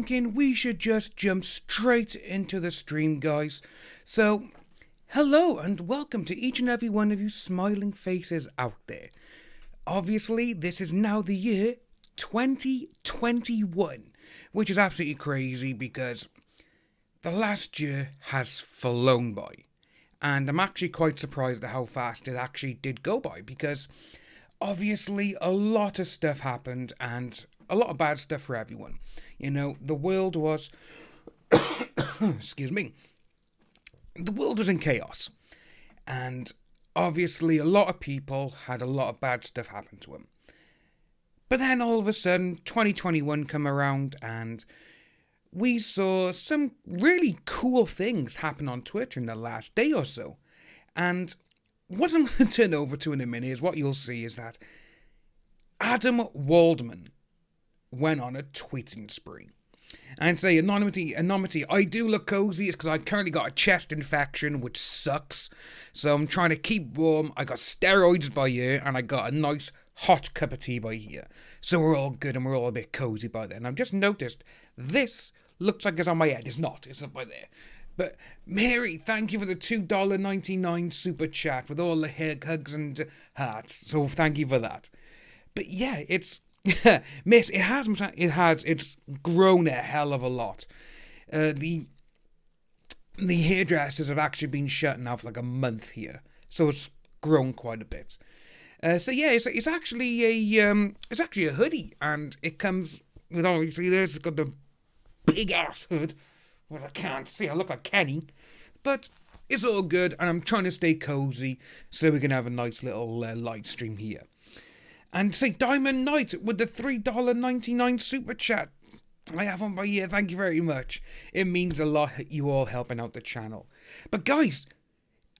thinking we should just jump straight into the stream, guys. So, hello and welcome to each and every one of you smiling faces out there. Obviously, this is now the year 2021, which is absolutely crazy because the last year has flown by. And I'm actually quite surprised at how fast it actually did go by because obviously a lot of stuff happened and a lot of bad stuff for everyone. You know, the world was, excuse me, the world was in chaos. And obviously a lot of people had a lot of bad stuff happen to them. But then all of a sudden, 2021 come around and we saw some really cool things happen on Twitter in the last day or so. And what I'm going to turn over to in a minute is what you'll see is that Adam Waldman went on a tweeting spree. And say, anonymity, I do look cozy. It's because I currently got a chest infection, which sucks. So I'm trying to keep warm. I got steroids by here, and I got a nice hot cup of tea by here. So we're all good, and we're all a bit cozy by then. I've just noticed this looks like it's on my head. It's not. It's up by there. But Mary, thank you for the $2.99 super chat with all the hugs and hearts. So thank you for that. But yeah, it's miss. It's grown a hell of a lot. The hairdressers have actually been shut now for like a month here, so it's grown quite a bit. So yeah, it's actually a hoodie, and it comes with obviously it's got the big ass hood. Well, I can't see. I look like Kenny, but it's all good, and I'm trying to stay cozy so we can have a nice little live stream here. And say Diamond Knight with the $3.99 super chat. I have one by here. Thank you very much. It means a lot, you all helping out the channel. But guys,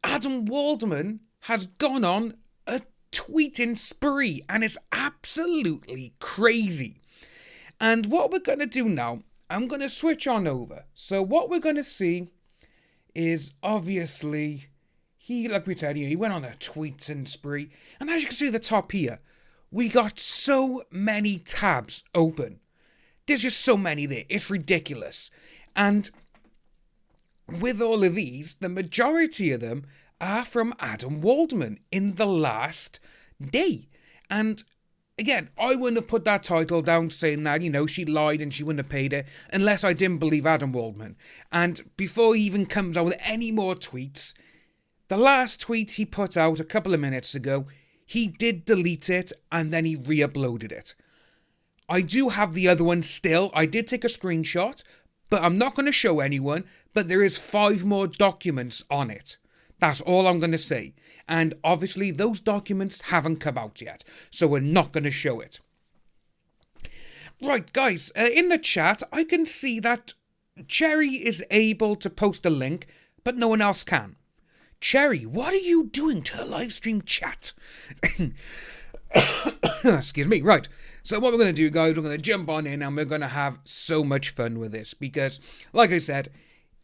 Adam Waldman has gone on a tweeting spree, and it's absolutely crazy. And what we're going to do now, I'm going to switch on over. So what we're going to see is obviously, like we said, he went on a tweeting spree. And as you can see at the top here, we got so many tabs open. There's just so many there. It's ridiculous. And with all of these, the majority of them are from Adam Waldman in the last day. And again, I wouldn't have put that title down saying that, she lied and she wouldn't have paid it unless I didn't believe Adam Waldman. And before he even comes out with any more tweets, the last tweet he put out a couple of minutes ago, he did delete it and then he re-uploaded it. I do have the other one still. I did take a screenshot, but I'm not going to show anyone, but there is 5 more documents on it. That's all I'm going to say. And obviously those documents haven't come out yet, so we're not going to show it. Right, guys, in the chat, I can see that Cherry is able to post a link, but no one else can. Cherry, what are you doing to the live stream chat? Excuse me. Right. So what we're going to do, guys, we're going to jump on in and we're going to have so much fun with this because, like I said,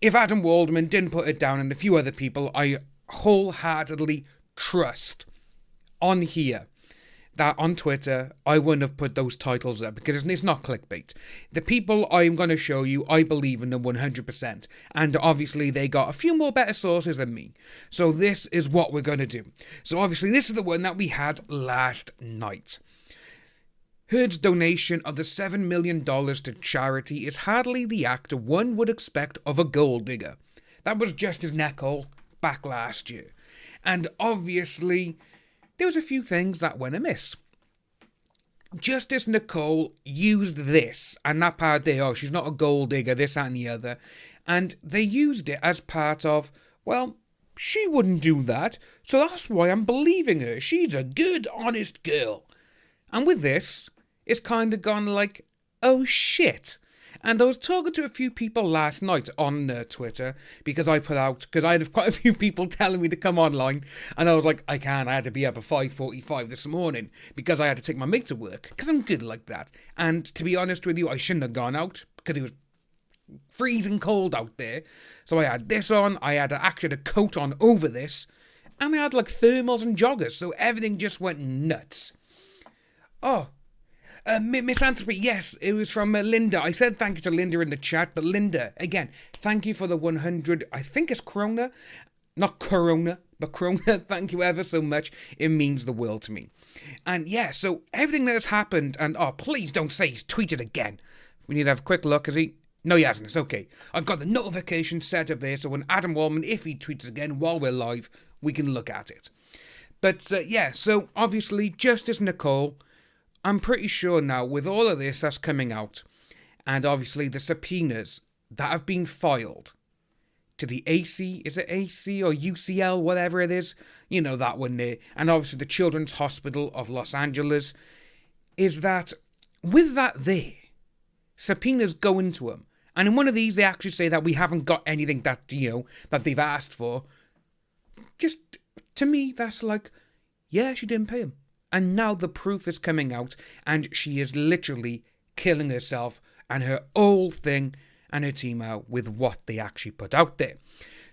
if Adam Waldman didn't put it down and a few other people I wholeheartedly trust on here, that on Twitter, I wouldn't have put those titles up because it's not clickbait. The people I'm going to show you, I believe in them 100%. And obviously, they got a few more better sources than me. So this is what we're going to do. So obviously, this is the one that we had last night. Heard's donation of the $7 million to charity is hardly the act one would expect of a gold digger. That was Justice Nicole back last year. And obviously, there was a few things that went amiss. Justice Nicole used this and that part there, she's not a gold digger, this, that and the other. And they used it as part of, well, she wouldn't do that, so that's why I'm believing her. She's a good, honest girl. And with this, it's kind of gone like, oh shit. And I was talking to a few people last night on Twitter because I had quite a few people telling me to come online. And I was like, I had to be up at 5:45 this morning because I had to take my mate to work because I'm good like that. And to be honest with you, I shouldn't have gone out because it was freezing cold out there. So I had this on, I had actually a coat on over this, and I had like thermals and joggers. So everything just went nuts. Oh. Misanthropy, yes, it was from Linda. I said thank you to Linda in the chat, but Linda, again, thank you for the 100, I think it's Corona, not Corona, but Corona, thank you ever so much. It means the world to me. And yeah, so everything that has happened, and please don't say he's tweeted again. We need to have a quick look, No, he hasn't, it's okay. I've got the notification set up there, so when Adam Waldman, if he tweets again while we're live, we can look at it. But yeah, so obviously, Justice Nicole, I'm pretty sure now, with all of this that's coming out, and obviously the subpoenas that have been filed to the AC, is it AC or UCL, whatever it is, that one there, and obviously the Children's Hospital of Los Angeles, is that with that there, subpoenas go into them. And in one of these, they actually say that we haven't got anything that, that they've asked for. Just, to me, that's like, yeah, she didn't pay him. And now the proof is coming out, and she is literally killing herself and her whole thing and her team out with what they actually put out there.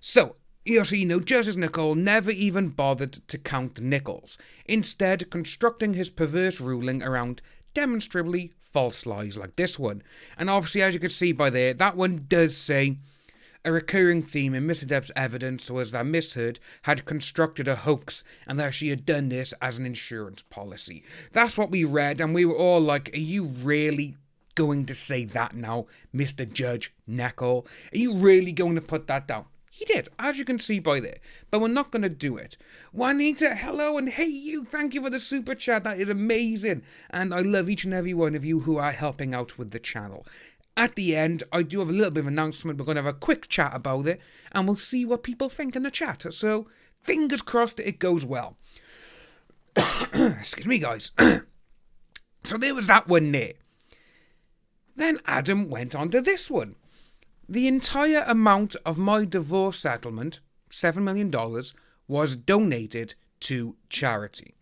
So, Justice Nicole never even bothered to count the nickels, instead constructing his perverse ruling around demonstrably false lies like this one. And obviously, as you can see by there, that one does say, a recurring theme in Mr. Depp's evidence was that Miss Heard had constructed a hoax and that she had done this as an insurance policy. That's what we read, and we were all like, are you really going to say that now, Mr. Judge Nicole? Are you really going to put that down? He did, as you can see by there, but we're not going to do it. Juanita, hello, and hey you, thank you for the super chat, that is amazing, and I love each and every one of you who are helping out with the channel. At the end, I do have a little bit of an announcement. We're going to have a quick chat about it, and we'll see what people think in the chat. So, fingers crossed that it goes well. Excuse me, guys. So there was that one there. Then Adam went on to this one. The entire amount of my divorce settlement, $7 million, was donated to charity.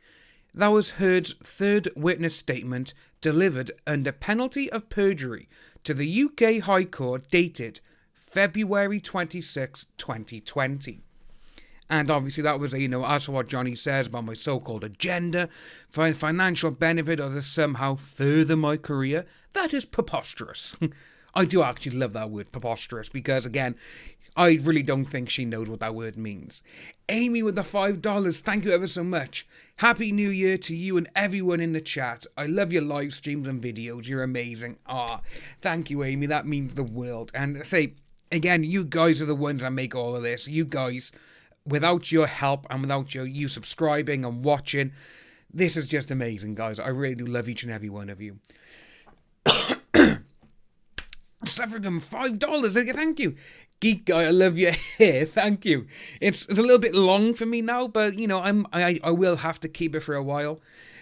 That was Heard's third witness statement delivered under penalty of perjury to the UK High Court dated February 26, 2020. And obviously that was, as for what Johnny says about my so-called agenda, for financial benefit or to somehow further my career, that is preposterous. I do actually love that word, preposterous, because again, I really don't think she knows what that word means. Amy with the $5, thank you ever so much. Happy New Year to you and everyone in the chat. I love your live streams and videos. You're amazing. Thank you, Amy. That means the world. And I say, again, you guys are the ones that make all of this. You guys, without your help and without you subscribing and watching, this is just amazing, guys. I really do love each and every one of you. Suffragam, $5. Thank you. Geek guy, I love your hair. Thank you. It's a little bit long for me now, but you know, I will have to keep it for a while.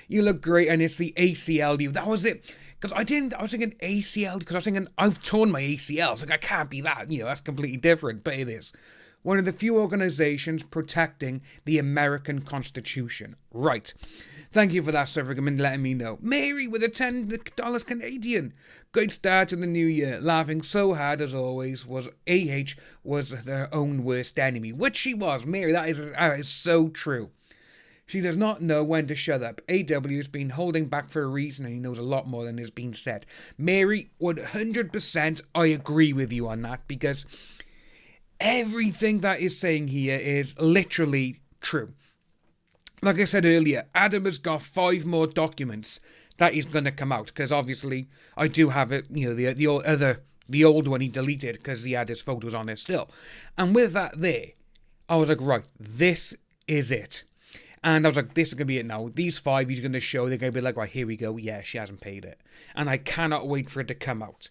You look great, and it's the ACLU. That was it. Because I was thinking ACL, because I was thinking I've torn my ACL. It's like, I can't be that. You know, that's completely different, but it is. One of the few organizations protecting the American Constitution. Right. Thank you for that, Suffragam, and letting me know. Mary with a $10 Canadian. Great start to the new year. Laughing so hard as always. Was their own worst enemy. Which she was. Mary, that is so true. She does not know when to shut up. AW has been holding back for a reason, and he knows a lot more than has been said. Mary, 100% I agree with you on that, because everything that is saying here is literally true. Like I said earlier, Adam has got 5 more documents that is going to come out, because obviously I do have it, you know, the old one he deleted because he had his photos on there still. And with that there, I was like, right, this is it. And I was like, this is going to be it now. These 5 he's going to show, they're going to be like, right, here we go. Yeah, she hasn't paid it. And I cannot wait for it to come out.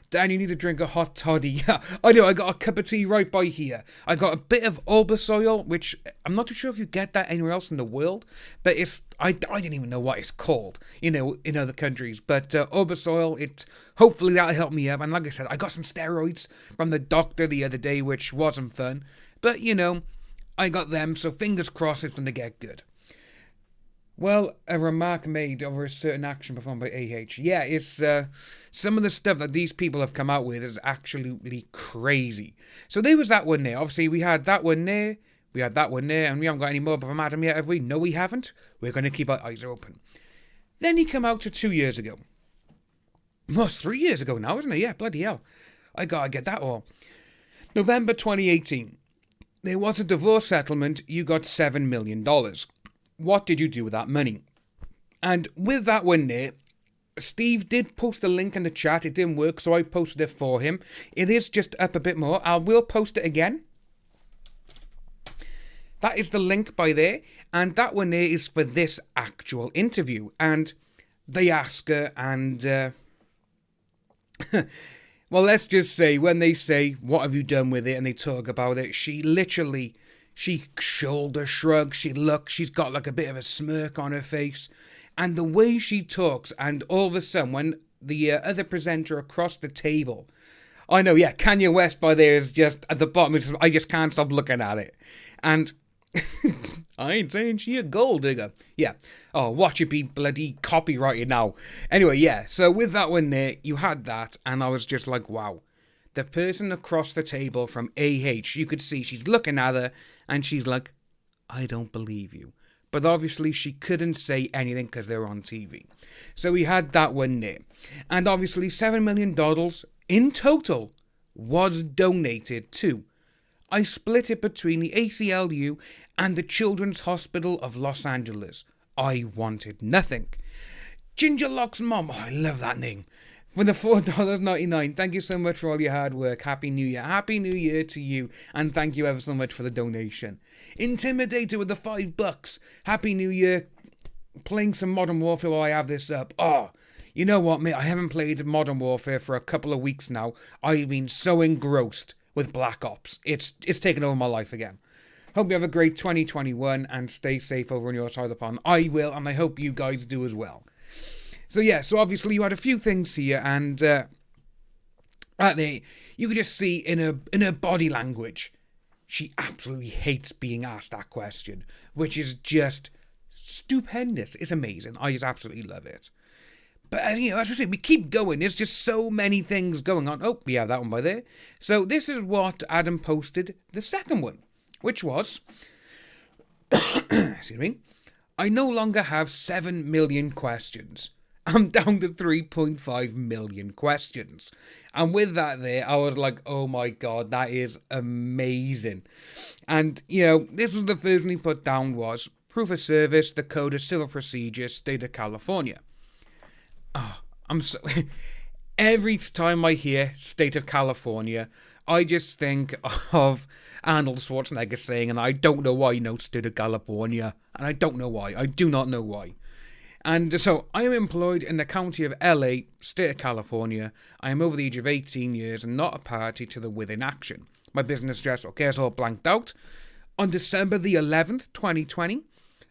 Dan, you need to drink a hot toddy. Yeah, I do. I got a cup of tea right by here. I got a bit of Obersoil, which I'm not too sure if you get that anywhere else in the world. But I didn't even know what it's called, you know, in other countries. But Obersoil, hopefully that'll help me up. And like I said, I got some steroids from the doctor the other day, which wasn't fun. But, you know, I got them, so fingers crossed it's going to get good. Well, a remark made over a certain action performed by AH. Yeah, it's some of the stuff that these people have come out with is absolutely crazy. So there was that one there. Obviously, we had that one there, we had that one there, and we haven't got any more from Adam yet, have we? No, we haven't. We're going to keep our eyes open. Then he came out to 2 years ago. Well, it's 3 years ago now, isn't it? Yeah, bloody hell. I gotta get that all. November 2018. There was a divorce settlement. You got $7 million. What did you do with that money? And with that one there, Steve did post a link in the chat. It didn't work, so I posted it for him. It is just up a bit more. I will post it again. That is the link by there. And that one there is for this actual interview. And they ask her, and well, let's just say, when they say, what have you done with it? And they talk about it, she shoulder shrugs, she's got like a bit of a smirk on her face. And the way she talks, and all of a sudden, when the other presenter across the table, I know, yeah, Kanye West by there is just at the bottom, I just can't stop looking at it. And I ain't saying she a gold digger. Yeah. Oh, watch it be bloody copyrighted now. Anyway, yeah, so with that one there, you had that, and I was just like, wow. The person across the table from AH, you could see she's looking at her, and she's like, I don't believe you. But obviously she couldn't say anything because they were on TV. So we had that one there. And obviously $7 million in total was donated to. I split it between the ACLU and the Children's Hospital of Los Angeles. I wanted nothing. Ginger Lock's mom, oh, I love that name. For the $4.99, thank you so much for all your hard work. Happy New Year. Happy New Year to you. And thank you ever so much for the donation. Intimidator with the $5. Happy New Year. Playing some Modern Warfare while I have this up. Oh, you know what, mate? I haven't played Modern Warfare for a couple of weeks now. I've been so engrossed with Black Ops. It's taken over my life again. Hope you have a great 2021 and stay safe over on your side of the pond. I will, and I hope you guys do as well. So yeah, so obviously you had a few things here, and there you could just see in her body language, she absolutely hates being asked that question, which is just stupendous. It's amazing. I just absolutely love it. But you know, as we say, we keep going. There's just so many things going on. Oh, we have that one by there. So this is what Adam posted, the second one, which was, excuse me, I no longer have 7 million questions. I'm down to 3.5 million questions. And with that there, I was like, oh my God, that is amazing. And, this was the first one he put down was proof of service, the Code of Civil Procedure, State of California. Oh, I'm so... Every time I hear State of California, I just think of Arnold Schwarzenegger saying, and I don't know why, State of California. And I don't know why. I do not know why. And so I am employed in the county of LA, state of California. I am over the age of 18 years and not a party to the within action. My business address, it's all blanked out. On December the 11th, 2020,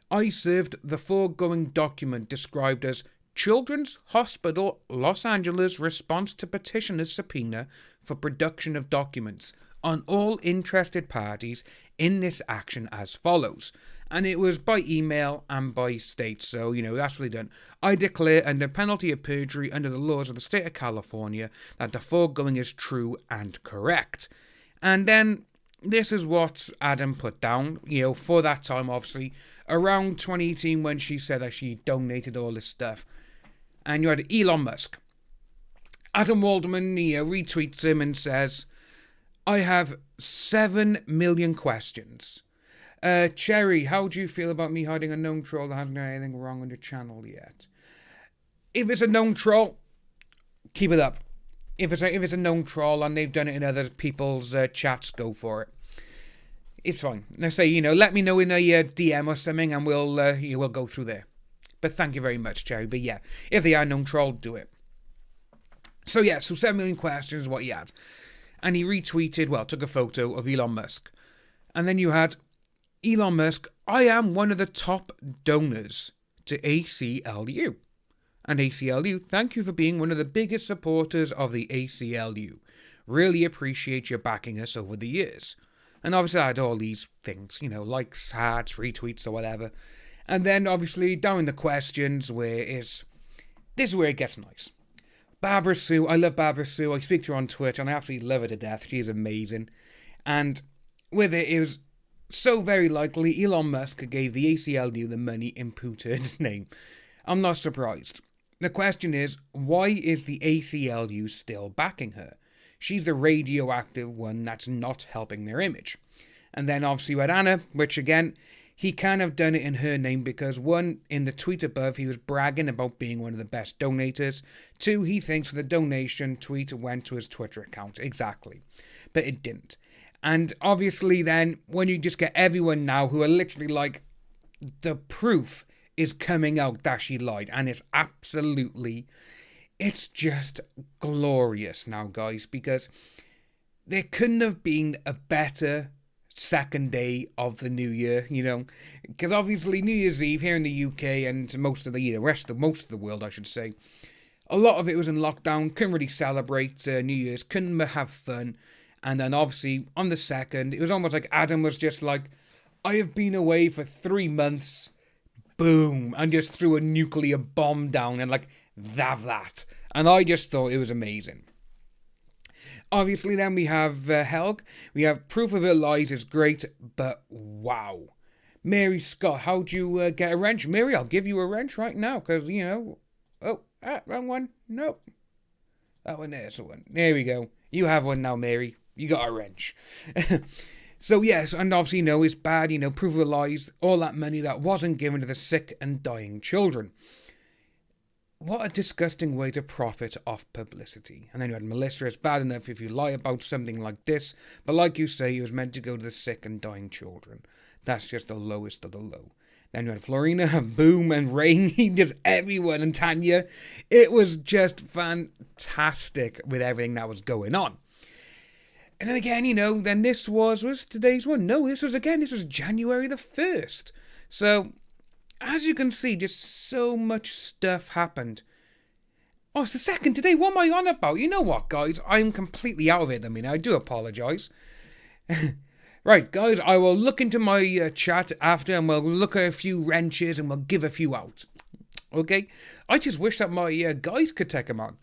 I served the foregoing document described as Children's Hospital Los Angeles response to petitioner's subpoena for production of documents on all interested parties in this action as follows. And it was by email and by state, so, that's really done. I declare under penalty of perjury under the laws of the state of California that the foregoing is true and correct. And then this is what Adam put down, for that time, obviously, around 2018 when she said that she donated all this stuff. And you had Elon Musk. Adam Waldman retweets him and says, I have 7 million questions. Cherry, how do you feel about me hiding a known troll that hasn't done anything wrong on your channel yet? If it's a known troll, keep it up. If it's a known troll and they've done it in other people's chats, go for it. It's fine. Now say, let me know in a DM or something and we'll go through there. But thank you very much, Cherry. But yeah, if they are known troll, do it. So 7 million questions is what he had. And he retweeted, took a photo of Elon Musk. And then you had Elon Musk, I am one of the top donors to ACLU. And ACLU, thank you for being one of the biggest supporters of the ACLU. Really appreciate your backing us over the years. And obviously I had all these things, likes, hearts, retweets or whatever. And then obviously down in the questions this is where it gets nice. Barbara Sue, I love Barbara Sue. I speak to her on Twitter and I absolutely love her to death. She is amazing. And with it was so very likely Elon Musk gave the ACLU the money in Putin's name. I'm not surprised. The question is, why is the ACLU still backing her? She's the radioactive one that's not helping their image. And then obviously with Hanne, which again, he kind of done it in her name because 1, in the tweet above, he was bragging about being one of the best donators. 2, he thinks the donation tweet went to his Twitter account. Exactly. But it didn't. And obviously then, when you just get everyone now who are literally like, the proof is coming out that she lied. And it's just glorious now, guys, because there couldn't have been a better second day of the new year, because obviously New Year's Eve here in the UK and most of the most of the world, I should say, a lot of it was in lockdown, couldn't really celebrate New Year's, couldn't have fun. And then obviously on the 2nd, it was almost like Adam was just like, I have been away for 3 months, boom, and just threw a nuclear bomb down and have that. And I just thought it was amazing. Obviously then we have Helg. We have proof of her lies is great, but wow. Mary Scott, how'd you get a wrench? Mary, I'll give you a wrench right now, because, wrong one. Nope. That one there's the one. There we go. You have one now, Mary. You got a wrench. So yes, and obviously, it's bad, proof of lies, all that money that wasn't given to the sick and dying children. What a disgusting way to profit off publicity. And then you had Melissa, it's bad enough if you lie about something like this, but like you say, it was meant to go to the sick and dying children. That's just the lowest of the low. Then you had Florina, Boom, and Rain, just everyone, and Tanya. It was just fantastic with everything that was going on. And then again, then this was today's one. No, this was January the 1st. So, as you can see, just so much stuff happened. Oh, it's the 2nd today. What am I on about? You know what, guys? I'm completely out of it. I do apologise. Right, guys, I will look into my chat after and we'll look at a few wrenches and we'll give a few out. Okay? I just wish that my guys could take them on.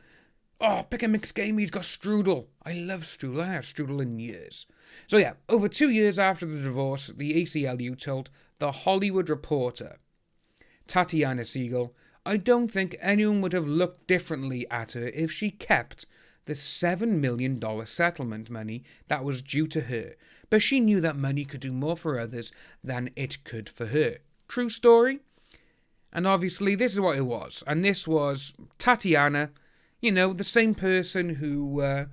Oh, pick a mixed game, he's got strudel. I love strudel. I haven't had strudel in years. So yeah, over 2 years after the divorce, the ACLU told The Hollywood Reporter, Tatiana Siegel, I don't think anyone would have looked differently at her if she kept the $7 million settlement money that was due to her, but she knew that money could do more for others than it could for her. True story? And obviously this is what it was, and this was Tatiana, the same person who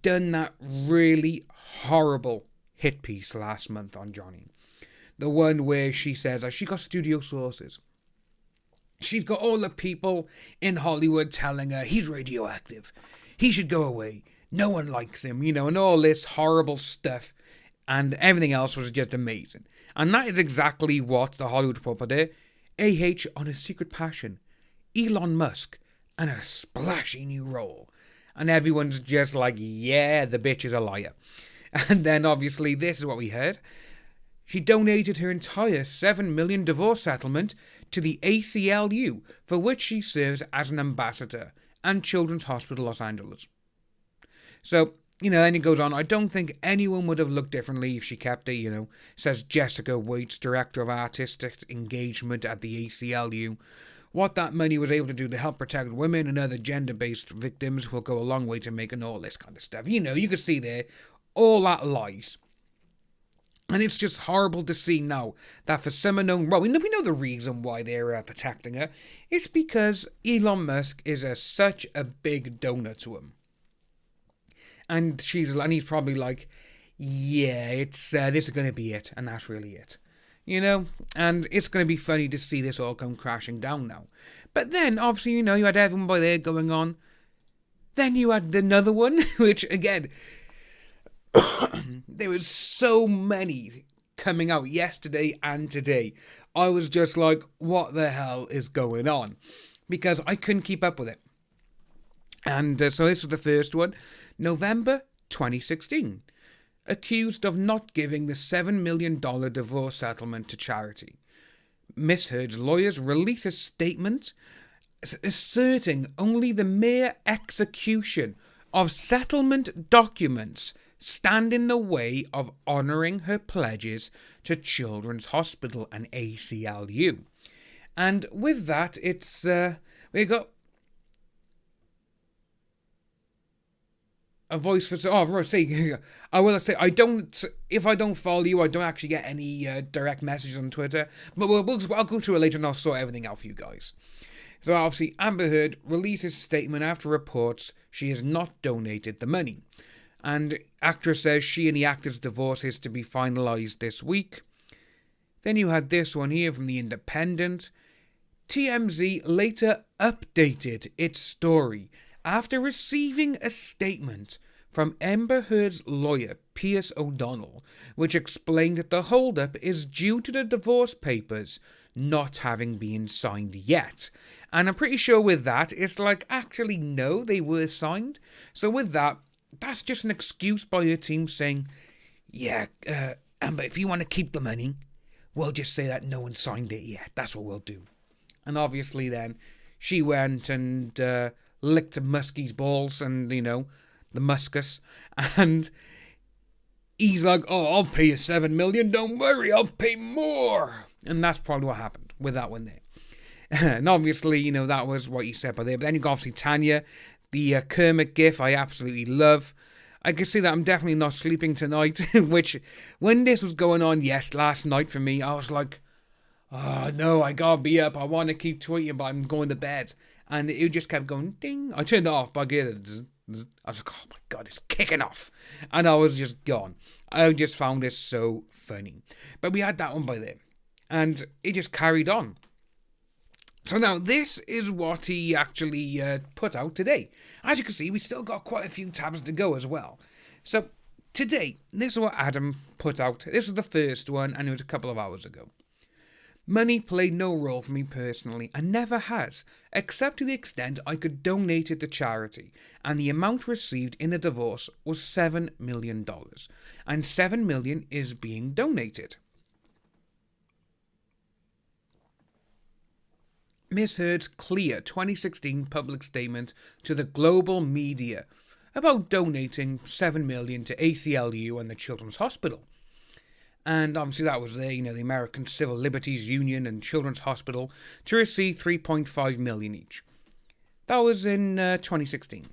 done that really horrible hit piece last month on Johnny. The one where she says she got studio sources. She's got all the people in Hollywood telling her he's radioactive. He should go away. No one likes him, and all this horrible stuff. And everything else was just amazing. And that is exactly what the Hollywood puppeteer, AH on a secret passion, Elon Musk, and a splashy new role. And everyone's just like, yeah, the bitch is a liar. And then obviously this is what we heard. She donated her entire $7 million divorce settlement to the ACLU, for which she serves as an ambassador, and Children's Hospital Los Angeles. So, then it goes on. I don't think anyone would have looked differently if she kept it, says Jessica Waits, Director of Artistic Engagement at the ACLU. What that money was able to do to help protect women and other gender-based victims will go a long way to making all this kind of stuff. You can see there all that lies. And it's just horrible to see now that for some unknown... Well, we know the reason why they're protecting her. It's because Elon Musk is such a big donor to him. And he's probably like, yeah, it's this is going to be it. And that's really it. And it's going to be funny to see this all come crashing down now. But then, obviously, you had everyone by there going on. Then you had another one, which, again... there was so many coming out yesterday and today. I was just like, what the hell is going on? Because I couldn't keep up with it. And so this was the first one. November 2016. Accused of not giving the $7 million divorce settlement to charity. Miss Heard's lawyers release a statement asserting only the mere execution of settlement documents stand in the way of honouring her pledges to Children's Hospital and ACLU. And with that, it's, we got a voice for, I will say, if I don't follow you, I don't actually get any direct messages on Twitter, but I'll go through it later and I'll sort everything out for you guys. So obviously, Amber Heard releases a statement after reports she has not donated the money. And actress says she and the actor's divorce is to be finalised this week. Then you had this one here from The Independent. TMZ later updated its story after receiving a statement from Amber Heard's lawyer, Pierce O'Donnell, which explained that the hold-up is due to the divorce papers not having been signed yet. And I'm pretty sure with that, it's like, actually, no, they were signed. So with that, that's just an excuse by her team saying, yeah, Amber, if you want to keep the money, we'll just say that no one signed it yet. That's what we'll do. And obviously then, she went and licked Muskie's balls and, the Muskus. And he's like, oh, I'll pay you $7 million. Don't worry, I'll pay more. And that's probably what happened with that one there. And obviously, that was what he said by there. But then you got obviously Tanya. The Kermit gif I absolutely love. I can see that I'm definitely not sleeping tonight, which, when this was going on, last night for me, I was like, oh no, I gotta be up, I want to keep tweeting, but I'm going to bed. And it just kept going, ding. I turned it off, but I was like, oh my god, it's kicking off. And I was just gone. I just found this so funny. But we had that one by there. And it just carried on. So now, this is what he actually put out today. As you can see, we still got quite a few tabs to go as well. So, today, this is what Adam put out. This was the first one, and it was a couple of hours ago. Money played no role for me personally, and never has, except to the extent I could donate it to charity, and the amount received in the divorce was $7 million. And $7 million is being donated. Miss Heard's clear 2016 public statement to the global media about donating $7 million to ACLU and the Children's Hospital. And obviously that was the American Civil Liberties Union and Children's Hospital to receive $3.5 million each. That was in 2016.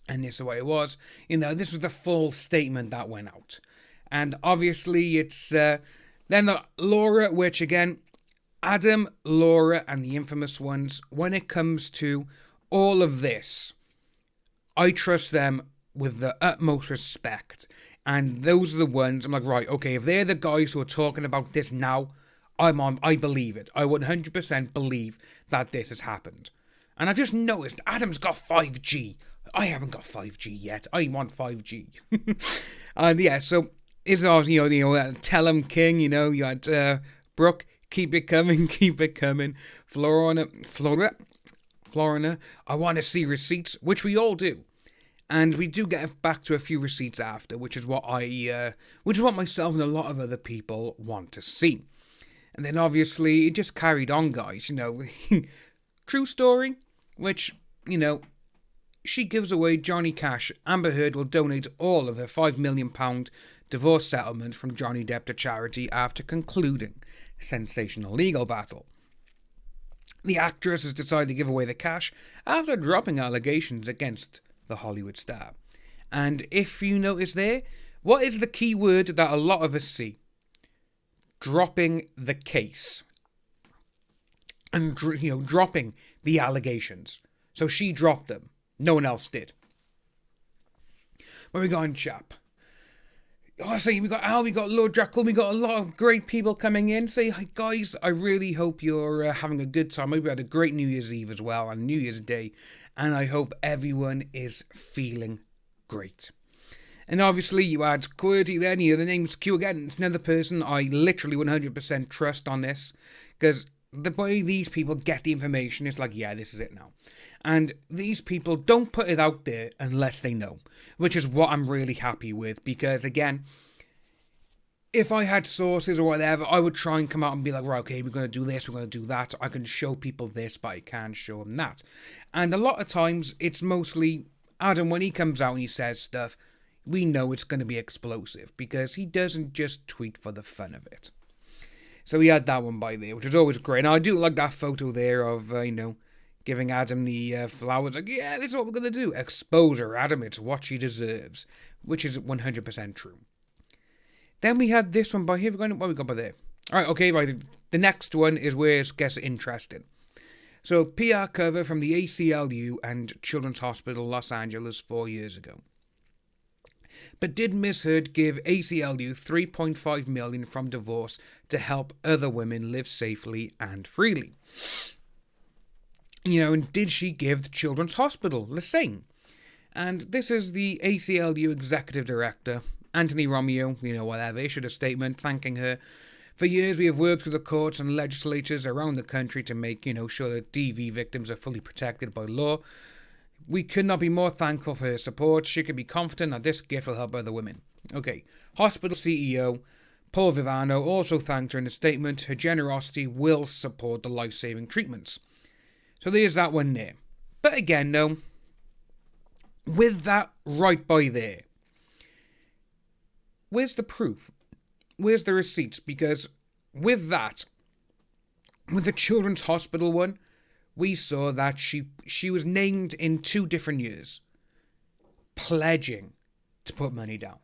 And this is what it was. This was the full statement that went out. And obviously it's then the Laura, which again, Adam, Laura, and the infamous ones, when it comes to all of this, I trust them with the utmost respect. And those are the ones, I'm like, right, okay, if they're the guys who are talking about this now, I believe it. I 100% believe that this has happened. And I just noticed Adam's got 5G. I haven't got 5G yet. I want 5G. And yeah, so it's all, tell him King, you had Brooke, keep it coming, keep it coming. Florina, I want to see receipts, which we all do. And we do get back to a few receipts after, which is what myself and a lot of other people want to see. And then obviously it just carried on, guys. True story, which she gives away Johnny Cash. Amber Heard will donate all of her £5 million divorce settlement from Johnny Depp to charity after concluding a sensational legal battle. The actress has decided to give away the cash after dropping allegations against the Hollywood star. And if you notice there, what is the key word that a lot of us see? Dropping the case. And, dropping the allegations. So she dropped them. No one else did. Where we going, chap? Oh, so we got Al, we got Lord Jekyll, we got a lot of great people coming in. Say, hi guys, I really hope you're having a good time. I hope you had a great New Year's Eve as well, and New Year's Day. And I hope everyone is feeling great. And obviously you had QWERTY then, the name's Q again. It's another person I literally 100% trust on this. Because the way these people get the information, it's like, yeah, this is it now. And these people don't put it out there unless they know. Which is what I'm really happy with. Because again, if I had sources or whatever, I would try and come out and be like, right, okay, we're going to do this, we're going to do that. I can show people this, but I can't show them that. And a lot of times, it's mostly Adam, when he comes out and he says stuff, we know it's going to be explosive. Because he doesn't just tweet for the fun of it. So he had that one by there, which is always great. Now, I do like that photo there of, giving Adam the flowers. Like, yeah, this is what we're going to do. Expose her, Adam. It's what she deserves. Which is 100% true. Then we had this one by here. What we got by there? Alright, okay, right. The next one is where it gets interesting. So, PR cover from the ACLU and Children's Hospital, Los Angeles, 4 years ago. But did Miss Heard give ACLU $3.5 million from divorce to help other women live safely and freely? And did she give the Children's Hospital the same? And this is the ACLU Executive Director, Anthony Romeo, whatever, issued a statement thanking her. For years we have worked with the courts and legislatures around the country to make, sure that DV victims are fully protected by law. We could not be more thankful for her support. She could be confident that this gift will help other women. Okay, hospital CEO Paul Vivano also thanked her in a statement. Her generosity will support the life-saving treatments. So there's that one there. But again, no, with that right by there, where's the proof? Where's the receipts? Because with that, with the Children's Hospital one, we saw that she was named in 2 different years, pledging to put money down.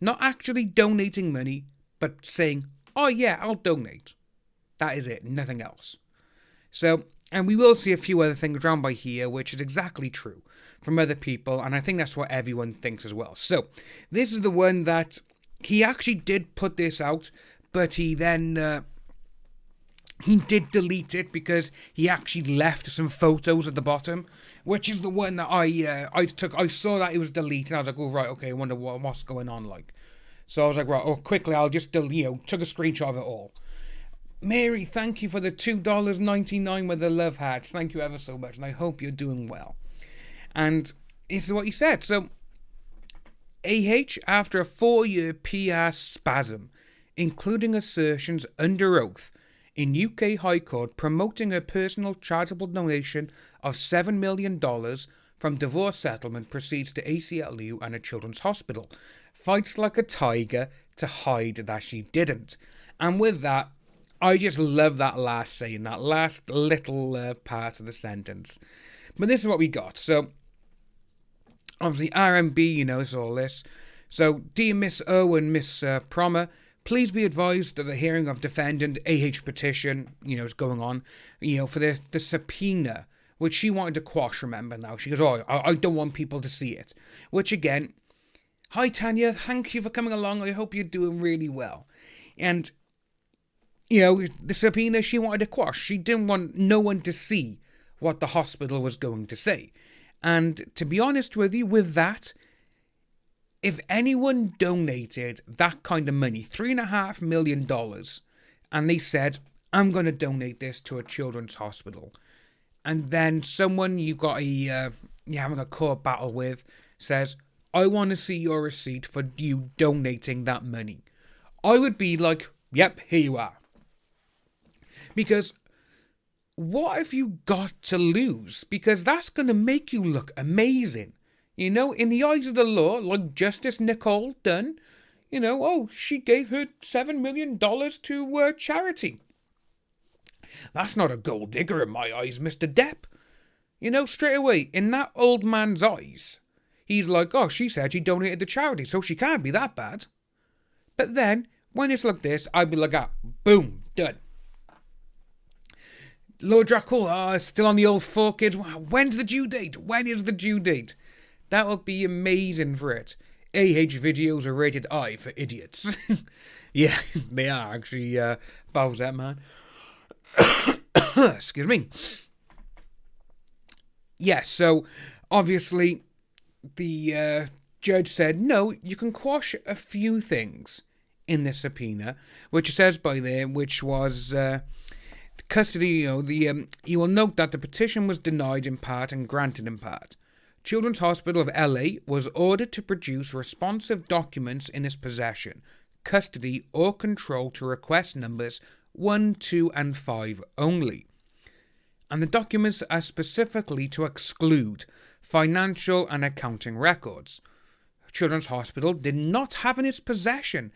Not actually donating money, but saying, oh yeah, I'll donate. That is it, nothing else. So, and we will see a few other things around by here, which is exactly true from other people, and I think that's what everyone thinks as well. So, this is the one that he actually did put this out, but he then he did delete it because he actually left some photos at the bottom, which is the one that I took. I saw that it was deleted. I was like, oh right, okay, I wonder what's going on like. So I was like, right, oh quickly, I'll just took a screenshot of it all. Mary, thank you for the $2.99 with the love hearts. Thank you ever so much, and I hope you're doing well. And this is what he said. So, after a 4-year PR spasm, including assertions under oath in UK High Court promoting a personal charitable donation of $7 million from divorce settlement proceeds to ACLU and a children's hospital, fights like a tiger, to hide that she didn't. And with that, I just love that last saying, that last little part of the sentence. But this is what we got. So, obviously, RMB, it's all this. So, dear Miss O and Miss Promer, please be advised that the hearing of defendant AH petition, is going on, for the subpoena, which she wanted to quash, remember now. She goes, I don't want people to see it. Which, again, hi, Tanya, thank you for coming along. I hope you're doing really well. And, the subpoena she wanted to quash. She didn't want no one to see what the hospital was going to say. And to be honest with you, with that, if anyone donated that kind of money, $3.5 million, and they said, I'm going to donate this to a children's hospital, and then someone you're having a court battle with says, I want to see your receipt for you donating that money, I would be like, yep, here you are. Because what have you got to lose? Because that's going to make you look amazing. In the eyes of the law, like Justice Nicole Dunn, she gave her $7 million to charity. That's not a gold digger in my eyes, Mr. Depp. Straight away, in that old man's eyes, he's like, oh, she said she donated to charity, so she can't be that bad. But then, when it's like this, I'd be like, boom, done. Lord Dracula, still on the old 4 kids. When's the due date? When is the due date? That would be amazing for it. AH videos are rated I for idiots. Yeah, they are actually. Bows that man. Excuse me. Yeah, so obviously the judge said, no, you can quash a few things in this subpoena, which it says by there, which was custody. You will note that the petition was denied in part and granted in part. Children's Hospital of LA was ordered to produce responsive documents in its possession, custody, or control to request numbers 1, 2, and 5 only. And the documents are specifically to exclude financial and accounting records. Children's Hospital did not have in its possession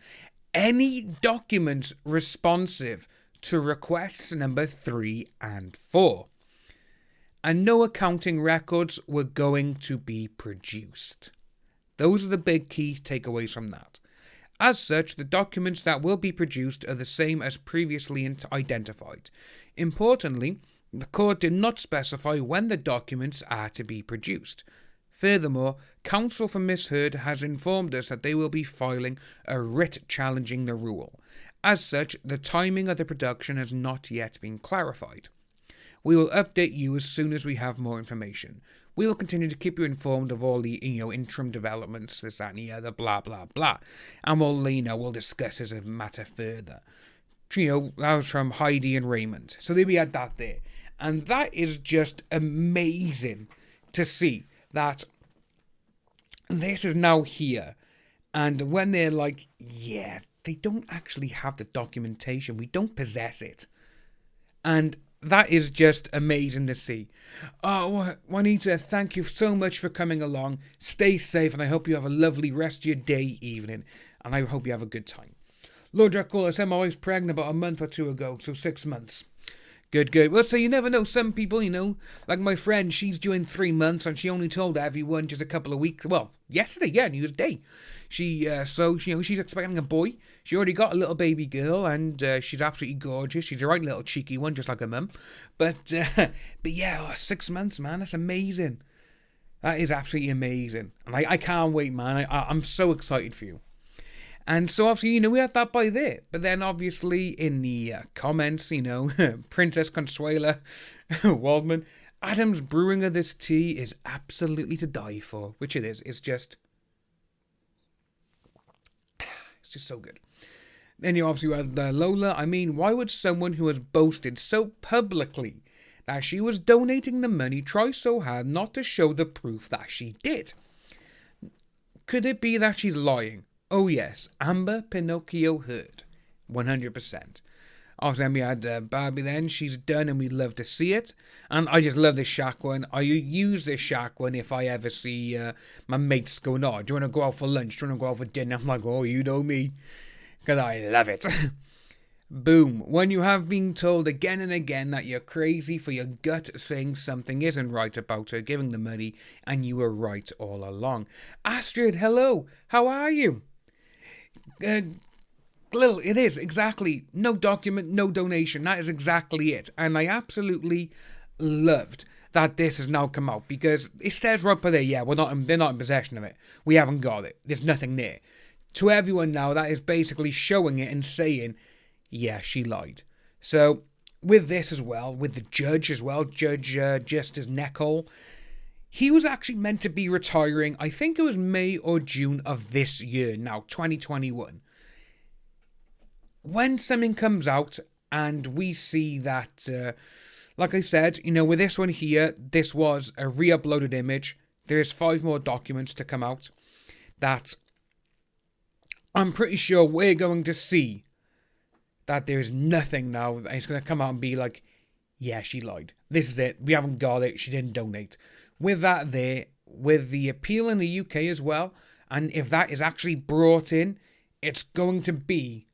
any documents responsive to requests number 3 and 4. And no accounting records were going to be produced. Those are the big key takeaways from that. As such, the documents that will be produced are the same as previously identified. Importantly, the court did not specify when the documents are to be produced. Furthermore, counsel for Miss Heard has informed us that they will be filing a writ challenging the rule. As such, the timing of the production has not yet been clarified. We will update you as soon as we have more information. We will continue to keep you informed of all the, interim developments, this, that, and the other, blah, blah, blah. And we'll discuss as a matter further. That was from Heidi and Raymond. So there we had that there. And that is just amazing to see that this is now here. And when they're like, yeah, they don't actually have the documentation. We don't possess it. And that is just amazing to see. Oh, Juanita, thank you so much for coming along. Stay safe, and I hope you have a lovely rest of your day, evening. And I hope you have a good time. Lord Dracula said my wife's pregnant about a month or 2 ago, so 6 months. Good. Well, so you never know. Some people, like my friend, she's due in 3 months, and she only told everyone just a couple of weeks. Well, yesterday, New Year's Day. She's expecting a boy. She already got a little baby girl, and she's absolutely gorgeous. She's a right little cheeky one, just like her mum. But yeah, 6 months, man, that's amazing. That is absolutely amazing. And I can't wait, man. I'm so excited for you. And so obviously, we had that by there. But then obviously in the comments, Princess Consuela, Waldman, Adam's brewing of this tea is absolutely to die for, which it is. It's just so good. Then you obviously had Lola. I mean, why would someone who has boasted so publicly that she was donating the money try so hard not to show the proof that she did? Could it be that she's lying? Oh yes, Amber Pinocchio Heard. 100%. Obviously, then we had Barbie then. She's done and we'd love to see it. And I just love this Shaq one. I use this Shaq one if I ever see my mates going, do you want to go out for lunch? Do you want to go out for dinner? I'm like, oh, you know me. because I love it. Boom. When you have been told again and again that you're crazy for your gut saying something isn't right about her giving the money, and you were right all along. Astrid, hello. How are you? Lil, it is, exactly. No document, no donation. That is exactly it. And I absolutely loved that this has now come out, because it says right there, yeah, they're not in possession of it. We haven't got it. There's nothing there. To everyone now, that is basically showing it and saying, yeah, she lied. So, with this as well, with the judge as well, Judge Justice Neckel, he was actually meant to be retiring, I think it was May or June of this year now, 2021. When something comes out and we see that, like I said, with this one here, this was a re-uploaded image. There's 5 more documents to come out that I'm pretty sure we're going to see that there's nothing now. It's going to come out and be like, yeah, she lied. This is it. We haven't got it. She didn't donate. With that there, with the appeal in the UK as well, and if that is actually brought in, it's going to be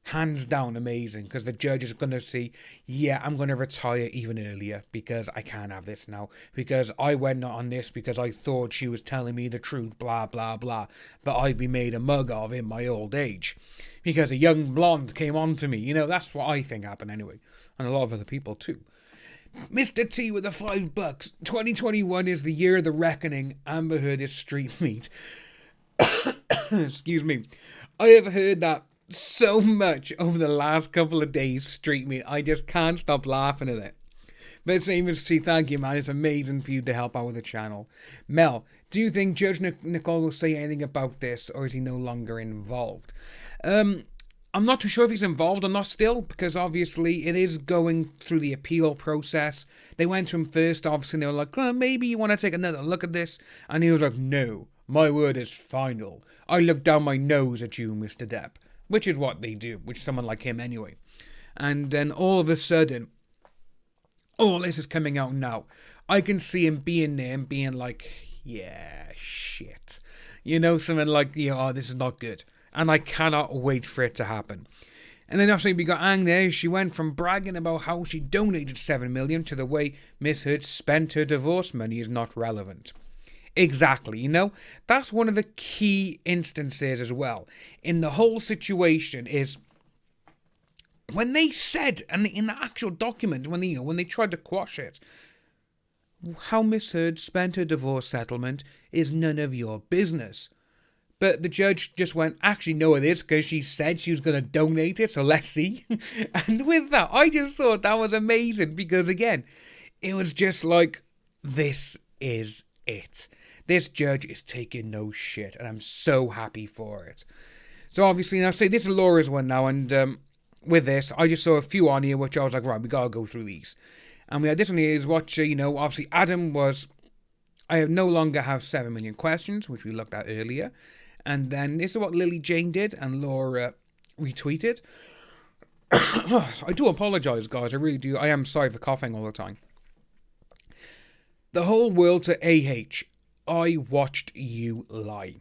hands down amazing, because the judge is going to see, yeah, I'm going to retire even earlier because I can't have this now, because I went on this because I thought she was telling me the truth, blah, blah, blah, but I'd be made a mug of in my old age because a young blonde came on to me. That's what I think happened anyway, and a lot of other people too. Mr. T with the $5. 2021 is the year of the reckoning. Amber Heard is street meat. Excuse me. I have heard that so much over the last couple of days, street meat. I just can't stop laughing at it. But same as T, thank you, man. It's amazing for you to help out with the channel. Mel, do you think Judge Nicole will say anything about this, or is he no longer involved? I'm not too sure if he's involved or not still, because obviously it is going through the appeal process. They went to him first, obviously, and they were like, maybe you want to take another look at this? And he was like, no, my word is final. I look down my nose at you, Mr. Depp. Which is what they do, which is someone like him anyway. And then all of a sudden, all this is coming out now. I can see him being there and being like, yeah, shit. Something like, oh, this is not good. And I cannot wait for it to happen. And then obviously we got Ang there. She went from bragging about how she donated $7 million to the way Miss Heard spent her divorce money is not relevant. Exactly, that's one of the key instances as well in the whole situation is when they said, and in the actual document, when they tried to quash it, how Miss Heard spent her divorce settlement is none of your business. But the judge just went, actually, no, it is, because she said she was going to donate it, so let's see. And with that, I just thought that was amazing, because again, it was just like, this is it. This judge is taking no shit, and I'm so happy for it. So obviously, now say this is Laura's one now, and with this, I just saw a few on here, which I was like, right, we gotta go through these. And we had this one here is what, obviously Adam was, I no longer have 7 million questions, which we looked at earlier. And then this is what Lily Jane did, and Laura retweeted. I do apologise, guys, I really do. I am sorry for coughing all the time. The whole world to AH. I watched you lie,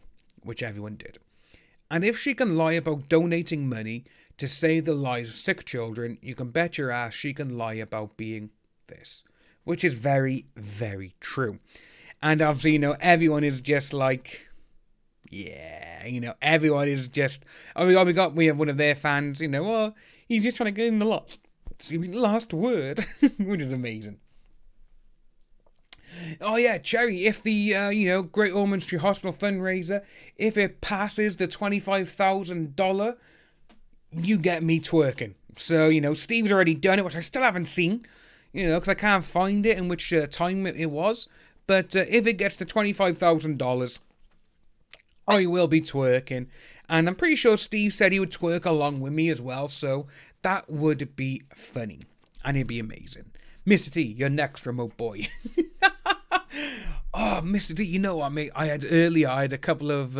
which everyone did. And if she can lie about donating money to save the lives of sick children, you can bet your ass she can lie about being this, which is very, very true. And obviously, everyone is just like, yeah, everyone is just, we have one of their fans, oh, he's just trying to get in the last word, which is amazing. Oh yeah, Cherry, if the, Great Ormond Street Hospital fundraiser, if it passes the $25,000, you get me twerking. So, Steve's already done it, which I still haven't seen, because I can't find it in which time it was. But if it gets to $25,000, I will be twerking. And I'm pretty sure Steve said he would twerk along with me as well, so that would be funny. And it'd be amazing. Mr. T, you're next, remote boy. Oh, Mr. D, what, mate? I had a couple of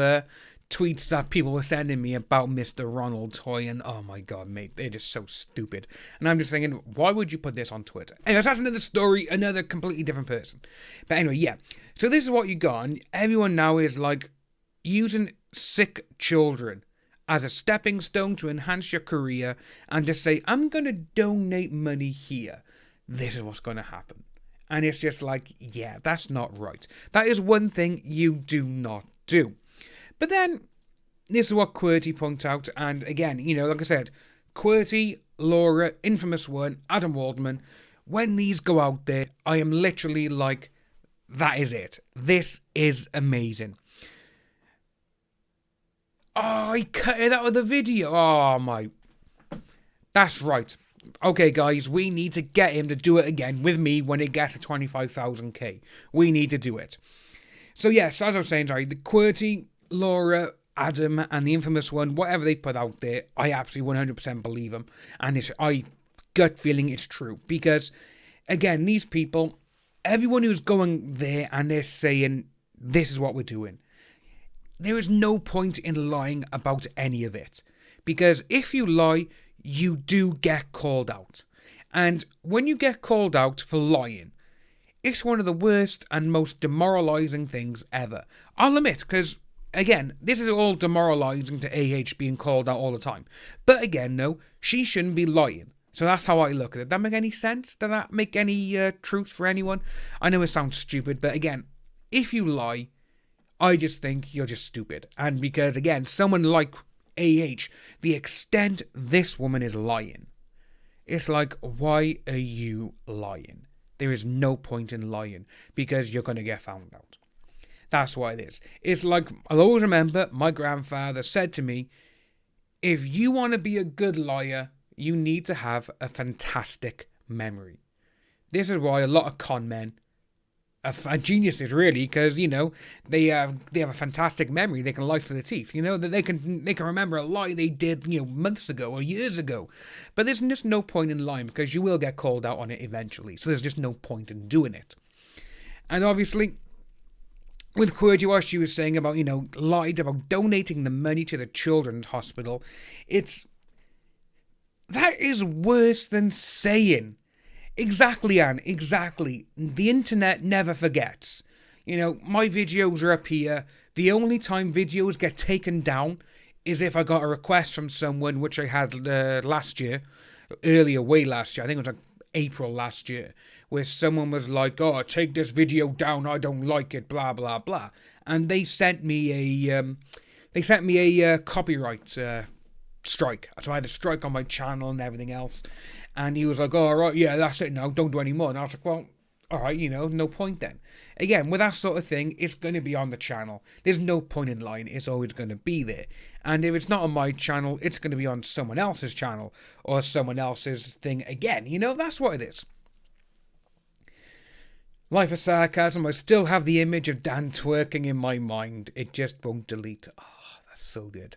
tweets that people were sending me about Mr. Ronald Toy, and oh my god, mate, they're just so stupid. And I'm just thinking, why would you put this on Twitter? Anyways, that's another story, another completely different person. But anyway, yeah. So this is what you got, and everyone now is like using sick children as a stepping stone to enhance your career and to say, I'm going to donate money here. This is what's going to happen. And it's just like, yeah, that's not right. That is one thing you do not do. But then, this is what QWERTY points out. And again, like I said, QWERTY, Laura, Infamous One, Adam Waldman, when these go out there, I am literally like, that is it. This is amazing. Oh, I cut it out of the video. Oh, my. That's right. Okay, guys, we need to get him to do it again with me when it gets to 25,000k. We need to do it. So, yes, as I was saying, sorry, the QWERTY, Laura, Adam, and the Infamous One, whatever they put out there, I absolutely 100% believe them. And I gut feeling it's true. Because, again, these people, everyone who's going there and they're saying, this is what we're doing. There is no point in lying about any of it. Because if you lie, you do get called out. And when you get called out for lying, it's one of the worst and most demoralising things ever. I'll admit, because, again, this is all demoralising to AH being called out all the time. But again, no, she shouldn't be lying. So that's how I look at it. Does that make any sense? Does that make any truth for anyone? I know it sounds stupid, but again, if you lie, I just think you're just stupid. And because, again, someone like AH, the extent this woman is lying, it's like, why are you lying? There is no point in lying because you're going to get found out. That's why it is. It's like, I'll always remember my grandfather said to me, if you want to be a good liar, you need to have a fantastic memory. This is why a lot of con men are geniuses, really, because, they have a fantastic memory. They can lie for the teeth, that they can remember a lie they did, months ago or years ago. But there's just no point in lying because you will get called out on it eventually. So there's just no point in doing it. And obviously, with QWERTY, what she was saying about, lied about donating the money to the children's hospital, that is worse than saying. Exactly, Anne, exactly. The internet never forgets. My videos are up here. The only time videos get taken down is if I got a request from someone, which I had last year, way last year, I think it was like April last year, where someone was like, oh, take this video down, I don't like it, blah, blah, blah. And they sent me a copyright strike. So I had a strike on my channel and everything else. And he was like, oh, all right, yeah, that's it now, don't do any more. And I was like, well, all right, no point then. Again, with that sort of thing, it's going to be on the channel. There's no point in lying, it's always going to be there. And if it's not on my channel, it's going to be on someone else's channel or someone else's thing again. That's what it is. Life of Sarcasm, I still have the image of Dan twerking in my mind. It just won't delete. Oh, that's so good.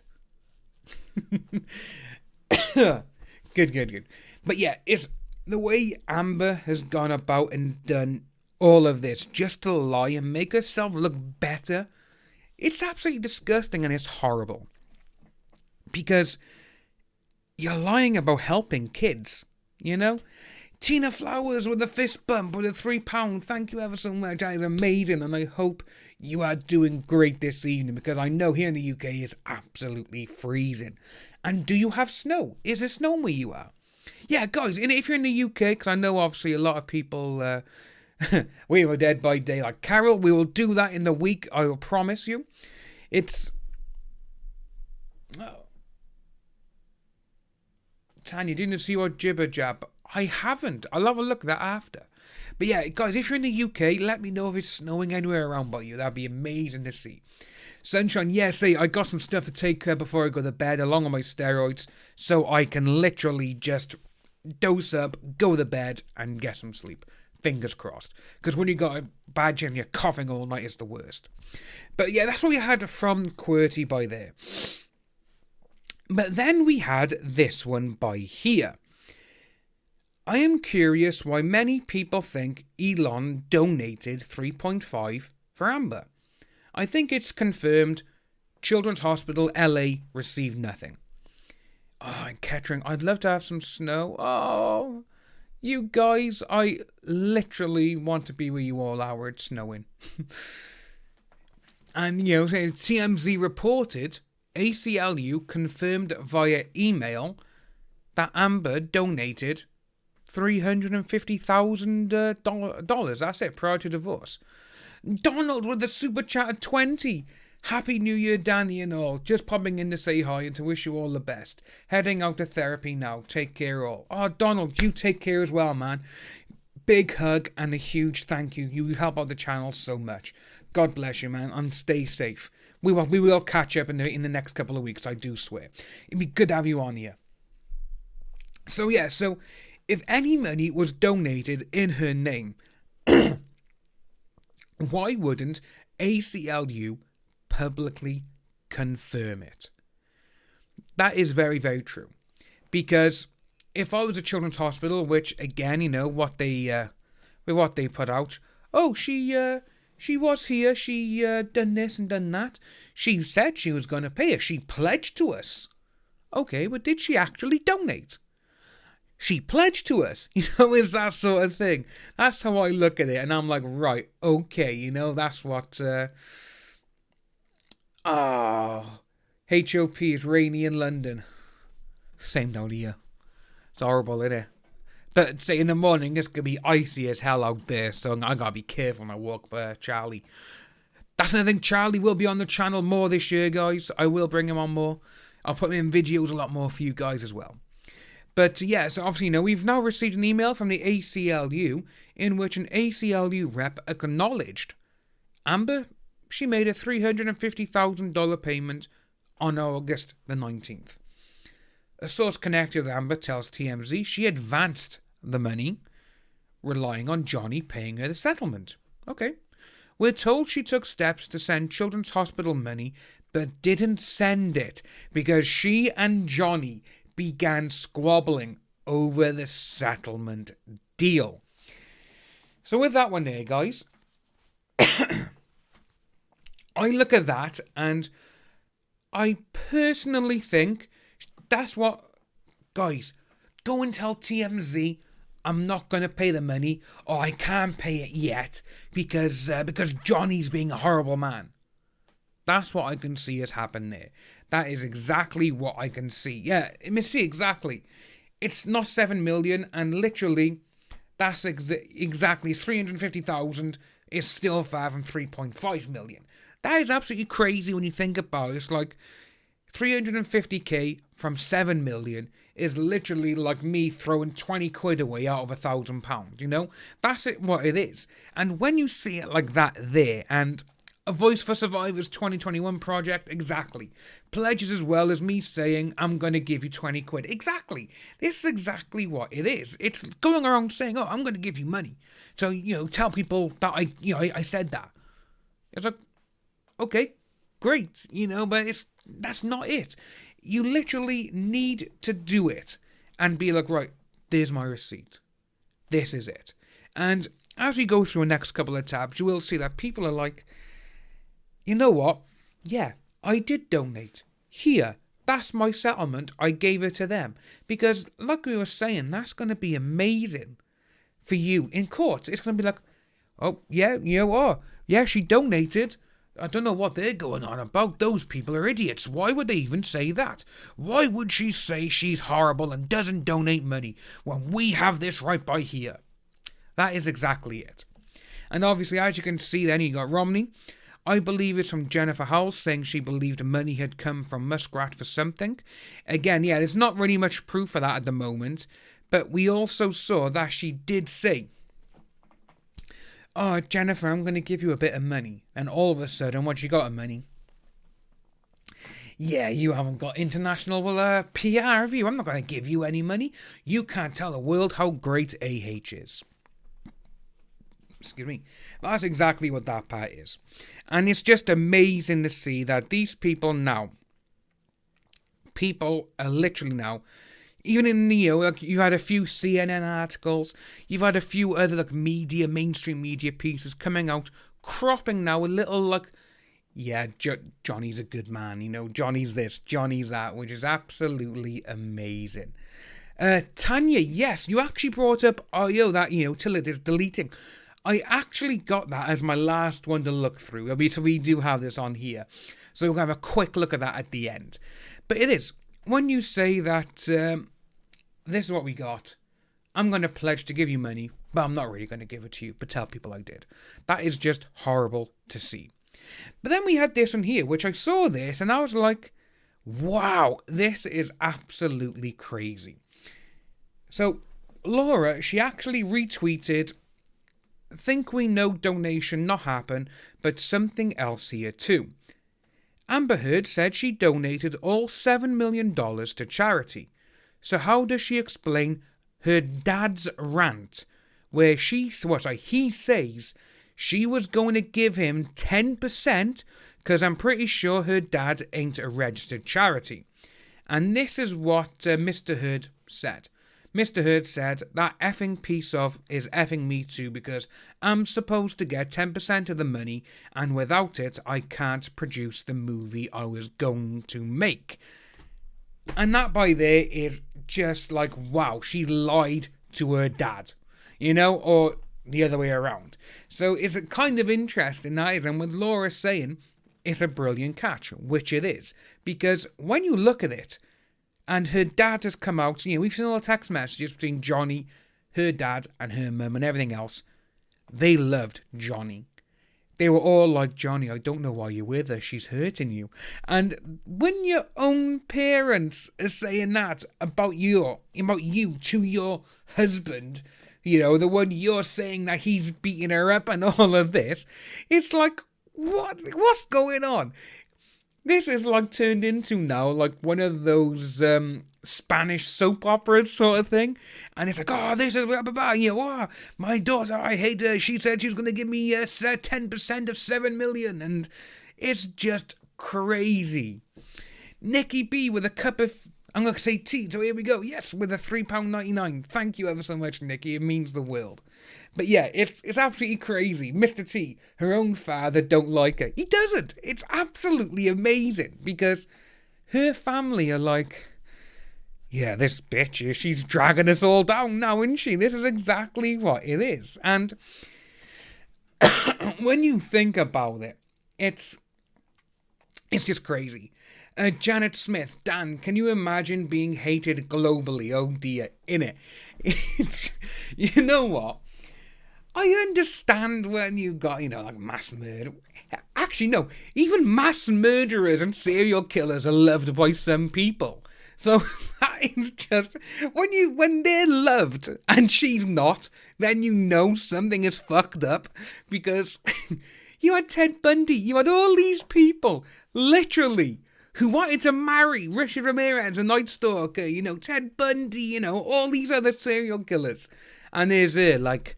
Good. But yeah, it's the way Amber has gone about and done all of this just to lie and make herself look better. It's absolutely disgusting and it's horrible. Because you're lying about helping kids, Tina Flowers with a fist bump with a £3. Thank you ever so much. That is amazing. And I hope you are doing great this evening because I know here in the UK it's absolutely freezing. And do you have snow? Is it snowing where you are? Yeah, guys, if you're in the UK, because I know obviously a lot of people, we were Dead by Daylight. Carol, we will do that in the week, I will promise you. It's... Oh. Tanya, didn't you see what jibber jab? I haven't. I'll have a look at that after. But yeah, guys, if you're in the UK, let me know if it's snowing anywhere around by you. That'd be amazing to see. Sunshine, yes, I got some stuff to take before I go to bed, along with my steroids, so I can literally just dose up, go to bed, and get some sleep. Fingers crossed. Because when you got a bad and you're coughing all night, it's the worst. But yeah, that's what we had from QWERTY by there. But then we had this one by here. I am curious why many people think Elon donated 3.5 for Amber. I think it's confirmed Children's Hospital LA received nothing. Oh, and Kettering, I'd love to have some snow. Oh, you guys, I literally want to be where you all are where it's snowing. And, TMZ reported ACLU confirmed via email that Amber donated $350,000. That's it, prior to divorce. Donald with the super chat at 20. Happy New Year, Danny and all. Just popping in to say hi and to wish you all the best. Heading out to therapy now. Take care all. Oh, Donald, you take care as well, man. Big hug and a huge thank you. You help out the channel so much. God bless you, man, and stay safe. We will catch up in the next couple of weeks, I do swear. It'd be good to have you on here. So yeah, so if any money was donated in her name, why wouldn't ACLU publicly confirm it? That is very, very true. Because if I was a children's hospital, which again, you know, what they put out, oh, she was here, she done this and done that. She said she was going to pay us. She pledged to us. Okay, but did she actually donate? She pledged to us. You know, it's that sort of thing. That's how I look at it. And I'm like, right, okay, you know, that's what... HOP is rainy in London. Same down here. It's horrible, isn't it? But say in the morning, it's going to be icy as hell out there, so I got to be careful when I walk by Charlie. That's another thing, Charlie will be on the channel more this year, guys. I will bring him on more. I'll put him in videos a lot more for you guys as well. But yeah, so obviously, you know, we've now received an email from the ACLU in which an ACLU rep acknowledged Amber, she made a $350,000 payment on August the 19th. A source connected with Amber tells TMZ she advanced the money, relying on Johnny paying her the settlement. Okay. We're told she took steps to send Children's Hospital money, but didn't send it because she and Johnny began squabbling over the settlement deal. So with that one there, guys, I look at that and I personally think that's what, guys, go and tell TMZ I'm not going to pay the money, or I can't pay it yet because Johnny's being a horrible man. That's what I can see has happened there. That is exactly what I can see. Yeah, see, exactly. It's not 7 million, and literally, that's exactly 350,000 is still far from 3.5 million. That is absolutely crazy when you think about it. It's like 350k from 7 million is literally like me throwing 20 quid away out of £1,000, you know? That's what it is. And when you see it like that there, and A Voice for Survivors 2021 project, exactly. Pledges as well as me saying, I'm going to give you 20 quid. Exactly. This is exactly what it is. It's going around saying, oh, I'm going to give you money. So, you know, tell people that I said that. It's like, okay, great, you know, but that's not it. You literally need to do it and be like, right, there's my receipt. This is it. And as we go through the next couple of tabs, you will see that people are like, you know what? Yeah, I did donate. Here, that's my settlement. I gave it to them. Because, like we were saying, that's going to be amazing for you in court. It's going to be like, oh, yeah, you are. Yeah, she donated. I don't know what they're going on about. Those people are idiots. Why would they even say that? Why would she say she's horrible and doesn't donate money when we have this right by here? That is exactly it. And obviously, as you can see then, you got Romney. I believe it's from Jennifer Howells saying she believed money had come from Muskrat for something. Again, yeah, there's not really much proof for that at the moment. But we also saw that she did say, oh, Jennifer, I'm going to give you a bit of money. And all of a sudden, what, she got of money? Yeah, you haven't got international PR, have you? I'm not going to give you any money. You can't tell the world how great AH is. Excuse me. That's exactly what that part is. And it's just amazing to see that these people are literally now, even in Neo, like you had a few CNN articles, you've had a few other like mainstream media pieces coming out, cropping now a little like, yeah, Johnny's a good man, you know, Johnny's this, Johnny's that, which is absolutely amazing. Tanya, yes, you actually brought up, that, till it is deleting. I actually got that as my last one to look through. So we do have this on here. So we're going to have a quick look at that at the end. But it is, when you say that this is what we got, I'm going to pledge to give you money, but I'm not really going to give it to you, but tell people I did. That is just horrible to see. But then we had this one here, which I saw this, and I was like, wow, this is absolutely crazy. So Laura, she actually retweeted, think we know donation not happen, but something else here too. Amber Heard said she donated all $7 million to charity. So how does she explain her dad's rant, where he says she was going to give him 10% because I'm pretty sure her dad ain't a registered charity. And this is what Mr. Heard said. Mr. Heard said, that effing piece of is effing me too because I'm supposed to get 10% of the money and without it I can't produce the movie I was going to make. And that by there is just like, wow, she lied to her dad, or the other way around. So it's kind of interesting, that is, and with Laura saying it's a brilliant catch, which it is, because when you look at it, and her dad has come out, we've seen all the text messages between Johnny, her dad, and her mum and everything else. They loved Johnny. They were all like, Johnny, I don't know why you're with her, she's hurting you. And when your own parents are saying that about you to your husband, the one you're saying that he's beating her up and all of this, it's like, what's going on? This is like turned into now like one of those Spanish soap operas sort of thing. And it's like, oh, this is blah, blah, blah. Oh, my daughter, I hate her. She said she was going to give me 10% of 7 million. And it's just crazy. Nikki B with a cup of, I'm going to say tea. So here we go. Yes, with a £3.99. Thank you ever so much, Nikki. It means the world. But yeah, it's absolutely crazy. Mr. T, her own father don't like her. He doesn't. It's absolutely amazing because her family are like, yeah, this bitch, she's dragging us all down now, isn't she? This is exactly what it is. And when you think about it, it's just crazy. Janet Smith, Dan, can you imagine being hated globally? Oh dear, innit? It's, you know what? I understand when you got, like mass murder. Actually, no, even mass murderers and serial killers are loved by some people. So that is just, when they're loved and she's not, then you know something is fucked up because you had Ted Bundy, you had all these people, literally, who wanted to marry Richard Ramirez, a Night Stalker, Ted Bundy, all these other serial killers. And there's her, like,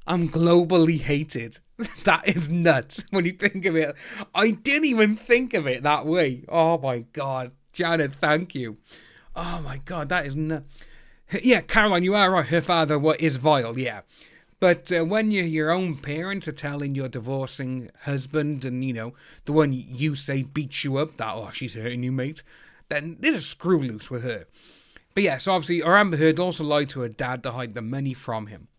I'm globally hated. That is nuts when you think of it. I didn't even think of it that way. Oh my God. Janet, thank you. Oh my God, that is nuts. Yeah, Caroline, you are right. Her father is vile, yeah. But when your own parents are telling your divorcing husband and, the one you say beats you up, that, oh, she's hurting you, mate, then there's a screw loose with her. But yeah, so obviously, Amber Heard also lied to her dad to hide the money from him.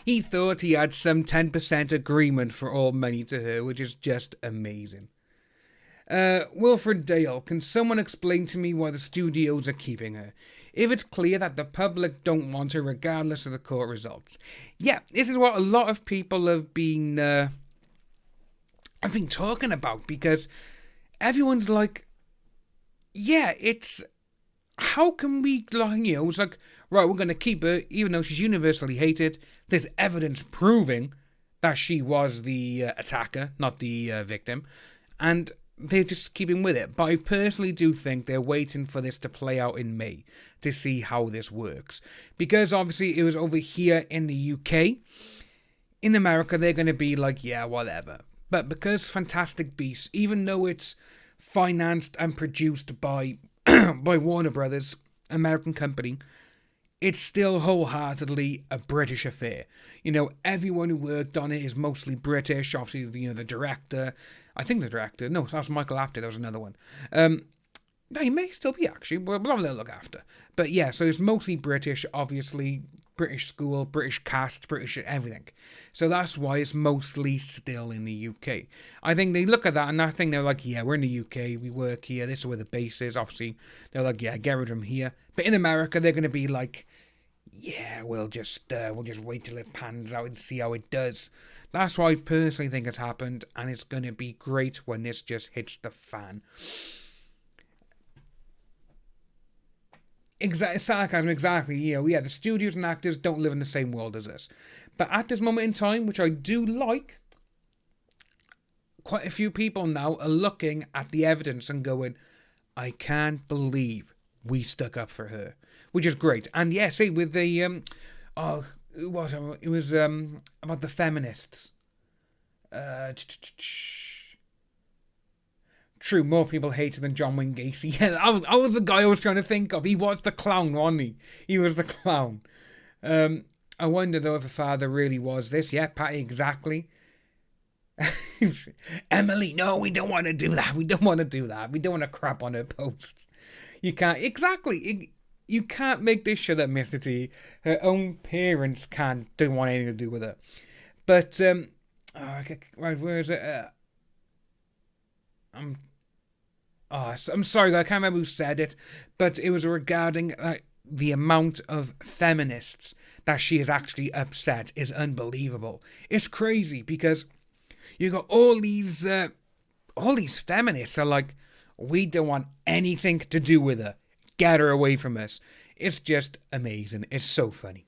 He thought he had some 10% agreement for all money to her, which is just amazing. Wilfred Dale, can someone explain to me why the studios are keeping her? If it's clear that the public don't want her regardless of the court results. Yeah, this is what a lot of people have been talking about, because everyone's like, yeah, it's, how can we, it's like, right, we're going to keep her, even though she's universally hated. There's evidence proving that she was the attacker, not the victim. And they're just keeping with it. But I personally do think they're waiting for this to play out in May to see how this works. Because obviously it was over here in the UK. In America, they're going to be like, yeah, whatever. But because Fantastic Beasts, even though it's financed and produced by by Warner Brothers, American company, it's still wholeheartedly a British affair. Everyone who worked on it is mostly British. Obviously, the director. I think the director. No, that was Michael Apted. That was another one. No, he may still be, actually. We'll have a little look after. But yeah, so it's mostly British, obviously. British school, British cast, British everything. So that's why it's mostly still in the UK. I think they look at that and I think they're like, yeah, we're in the UK, we work here, this is where the base is. Obviously, they're like, yeah, get rid of them here. But in America, they're going to be like, yeah, we'll just wait till it pans out and see how it does. That's why I personally think it's happened, and it's going to be great when this just hits the fan. Sarcasm, exactly. Yeah, the studios and actors don't live in the same world as us. But at this moment in time, which I do like, quite a few people now are looking at the evidence and going, I can't believe we stuck up for her. Which is great. And yeah, see, with the, it was about the feminists. True, more people hate her than John Wayne Gacy. Yeah, I was the guy I was trying to think of. He was the clown, wasn't he? He was the clown. I wonder, though, if her father really was this. Yeah, Patty, exactly. Emily, no, we don't want to do that. We don't want to crap on her posts. You can't. Exactly. You can't make this shit up, Mr. T. Her own parents don't want anything to do with her. But, right, where is it? I'm sorry, I can't remember who said it, but it was regarding the amount of feminists that she is actually upset is unbelievable. It's crazy because you got all these feminists are like, we don't want anything to do with her. Get her away from us. It's just amazing. It's so funny.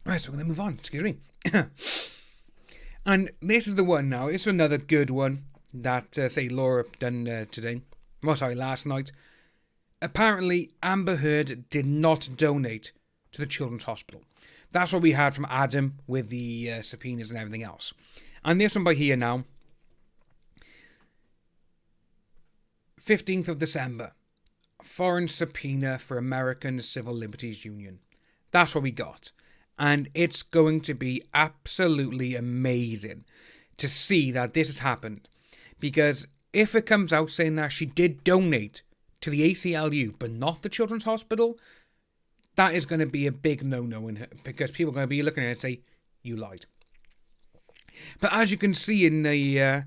Right, so we're going to move on. Excuse me. And this is the one now. It's another good one that, Laura done today. Well, sorry, last night. Apparently, Amber Heard did not donate to the Children's Hospital. That's what we had from Adam with the subpoenas and everything else. And this one by here now. 15th of December. Foreign subpoena for American Civil Liberties Union. That's what we got. And it's going to be absolutely amazing to see that this has happened. Because if it comes out saying that she did donate to the ACLU, but not the Children's Hospital, that is going to be a big no-no in her, because people are going to be looking at it and say, you lied. But as you can see in the,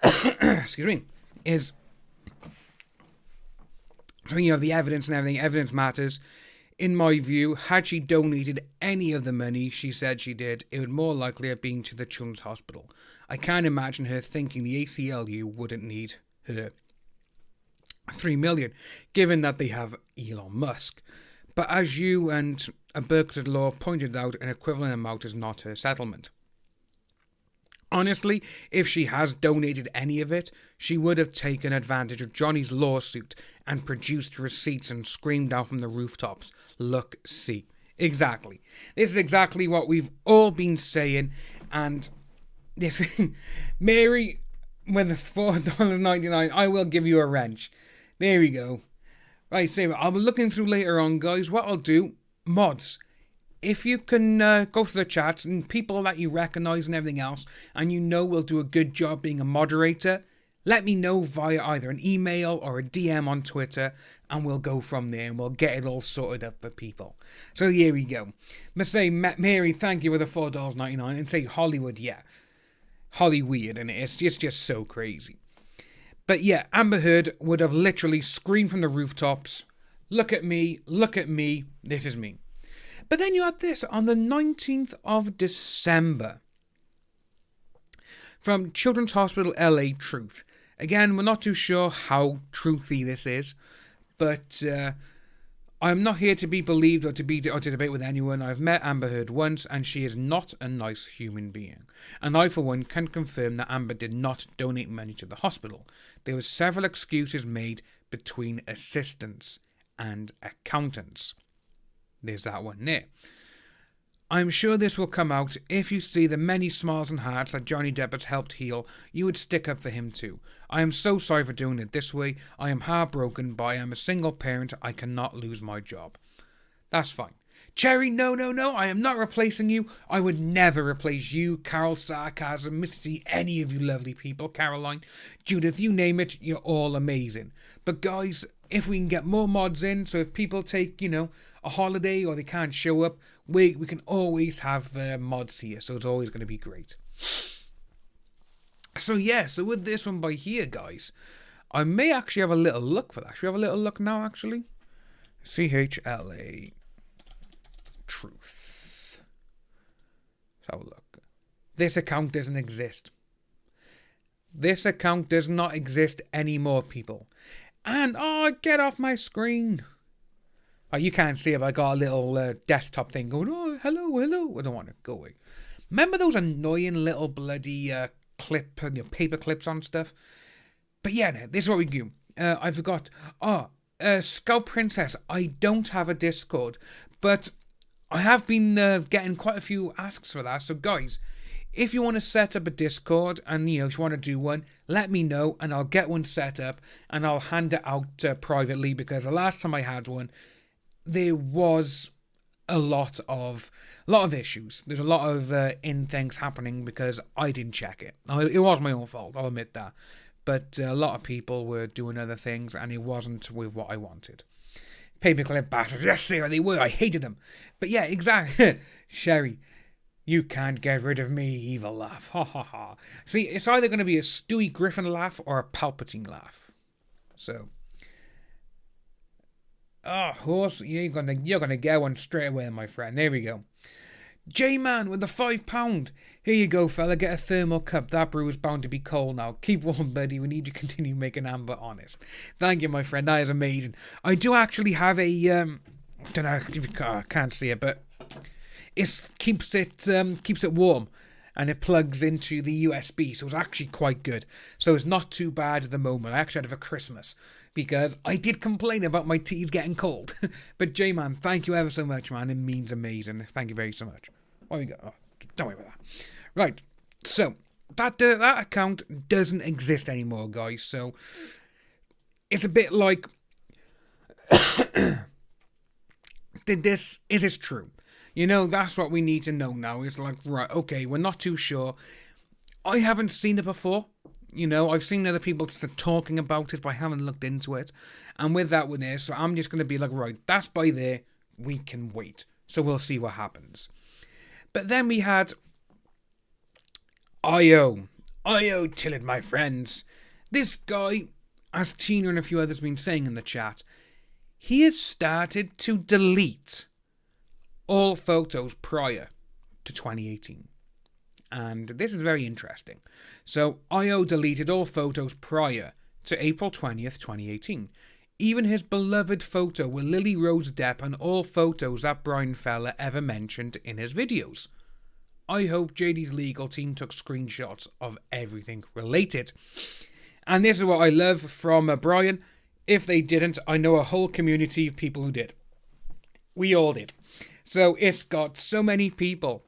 excuse me, is, so you know, the evidence and everything, evidence matters. In my view, had she donated any of the money she said she did, it would more likely have been to the Children's Hospital. I can't imagine her thinking the ACLU wouldn't need her $3 million, given that they have Elon Musk. But as you and a Berkshire Law pointed out, an equivalent amount is not her settlement. Honestly, if she has donated any of it, she would have taken advantage of Johnny's lawsuit and produced receipts and screamed out from the rooftops, look, see. Exactly. This is exactly what we've all been saying, and this Mary, with the $4.99, I will give you a wrench. There we go. Right, so I'll be looking through later on, guys. What I'll do, mods, if you can go through the chats and people that you recognise and everything else, and you know will do a good job being a moderator, let me know via either an email or a DM on Twitter, and we'll go from there and we'll get it all sorted up for people. So here we go. Must say, Mary, thank you for the $4.99, and say Hollywood, yeah. Hollyweird, and it's just so crazy. But yeah, Amber Heard would have literally screamed from the rooftops, look at me, this is me. But then you had this on the 19th of December from Children's Hospital LA Truth. Again, we're not too sure how truthy this is, but I'm not here to be believed or to debate with anyone. I've met Amber Heard once, and she is not a nice human being. And I, for one, can confirm that Amber did not donate money to the hospital. There were several excuses made between assistants and accountants. There's that one there. I'm sure this will come out. If you see the many smiles and hearts that Johnny Depp has helped heal, you would stick up for him too. I am so sorry for doing it this way. I am heartbroken, but I am a single parent. I cannot lose my job. That's fine. Cherry, no, I am not replacing you. I would never replace you, Carol Sarcasm, Missy, any of you lovely people, Caroline, Judith, you name it, you're all amazing. But guys, if we can get more mods in, so if people take, a holiday or they can't show up, we can always have mods here, so it's always going to be great. So with this one by here, guys, I may actually have a little look for that. Should we have a little look now, actually? CHLA Truth. Let's have a look. This account doesn't exist. This account does not exist anymore, people. And, get off my screen. Oh, you can't see it, but I got a little desktop thing going, hello. I don't want to go away. Remember those annoying little bloody paper clips on stuff? But yeah, this is what we do. I forgot. Scout Princess, I don't have a Discord, but I have been getting quite a few asks for that. So guys, if you want to set up a Discord and if you want to do one, let me know and I'll get one set up and I'll hand it out privately, because the last time I had one, there was a lot of issues. There's a lot of in things happening because I didn't check it. It was my own fault, I'll admit that. But a lot of people were doing other things and it wasn't with what I wanted. Paperclip bastards, yes sir, they were, I hated them. But yeah, exactly. Sherry, you can't get rid of me, evil laugh. Ha ha ha. See, it's either going to be a Stewie Griffin laugh or a Palpatine laugh. So, horse, you're gonna get one straight away, my friend. There we go. J-Man with the £5. Here you go, fella. Get a thermal cup. That brew is bound to be cold now. Keep warm, buddy. We need you to continue making Amber honest. Thank you, my friend. That is amazing. I do actually have a I don't know if you can't see it, but it keeps it warm, and it plugs into the USB, so it's actually quite good. So it's not too bad at the moment. I actually had it for Christmas, because I did complain about my teas getting cold. But J-Man, thank you ever so much, man. It means amazing. Thank you very so much. What we got? Don't worry about that. Right. So that account doesn't exist anymore, guys. So it's a bit like, is this true? That's what we need to know now. It's like, right, okay, we're not too sure. I haven't seen it before. I've seen other people talking about it, but I haven't looked into it. And with this, so I'm just going to be like, right, that's by there. We can wait. So we'll see what happens. But then we had IO Tillett, my friends. This guy, as Tina and a few others have been saying in the chat, he has started to delete all photos prior to 2018. And this is very interesting. So, IO deleted all photos prior to April 20th, 2018. Even his beloved photo with Lily Rose Depp and all photos that Brian fella ever mentioned in his videos. I hope JD's legal team took screenshots of everything related. And this is what I love from Brian. If they didn't, I know a whole community of people who did. We all did. So it's got so many people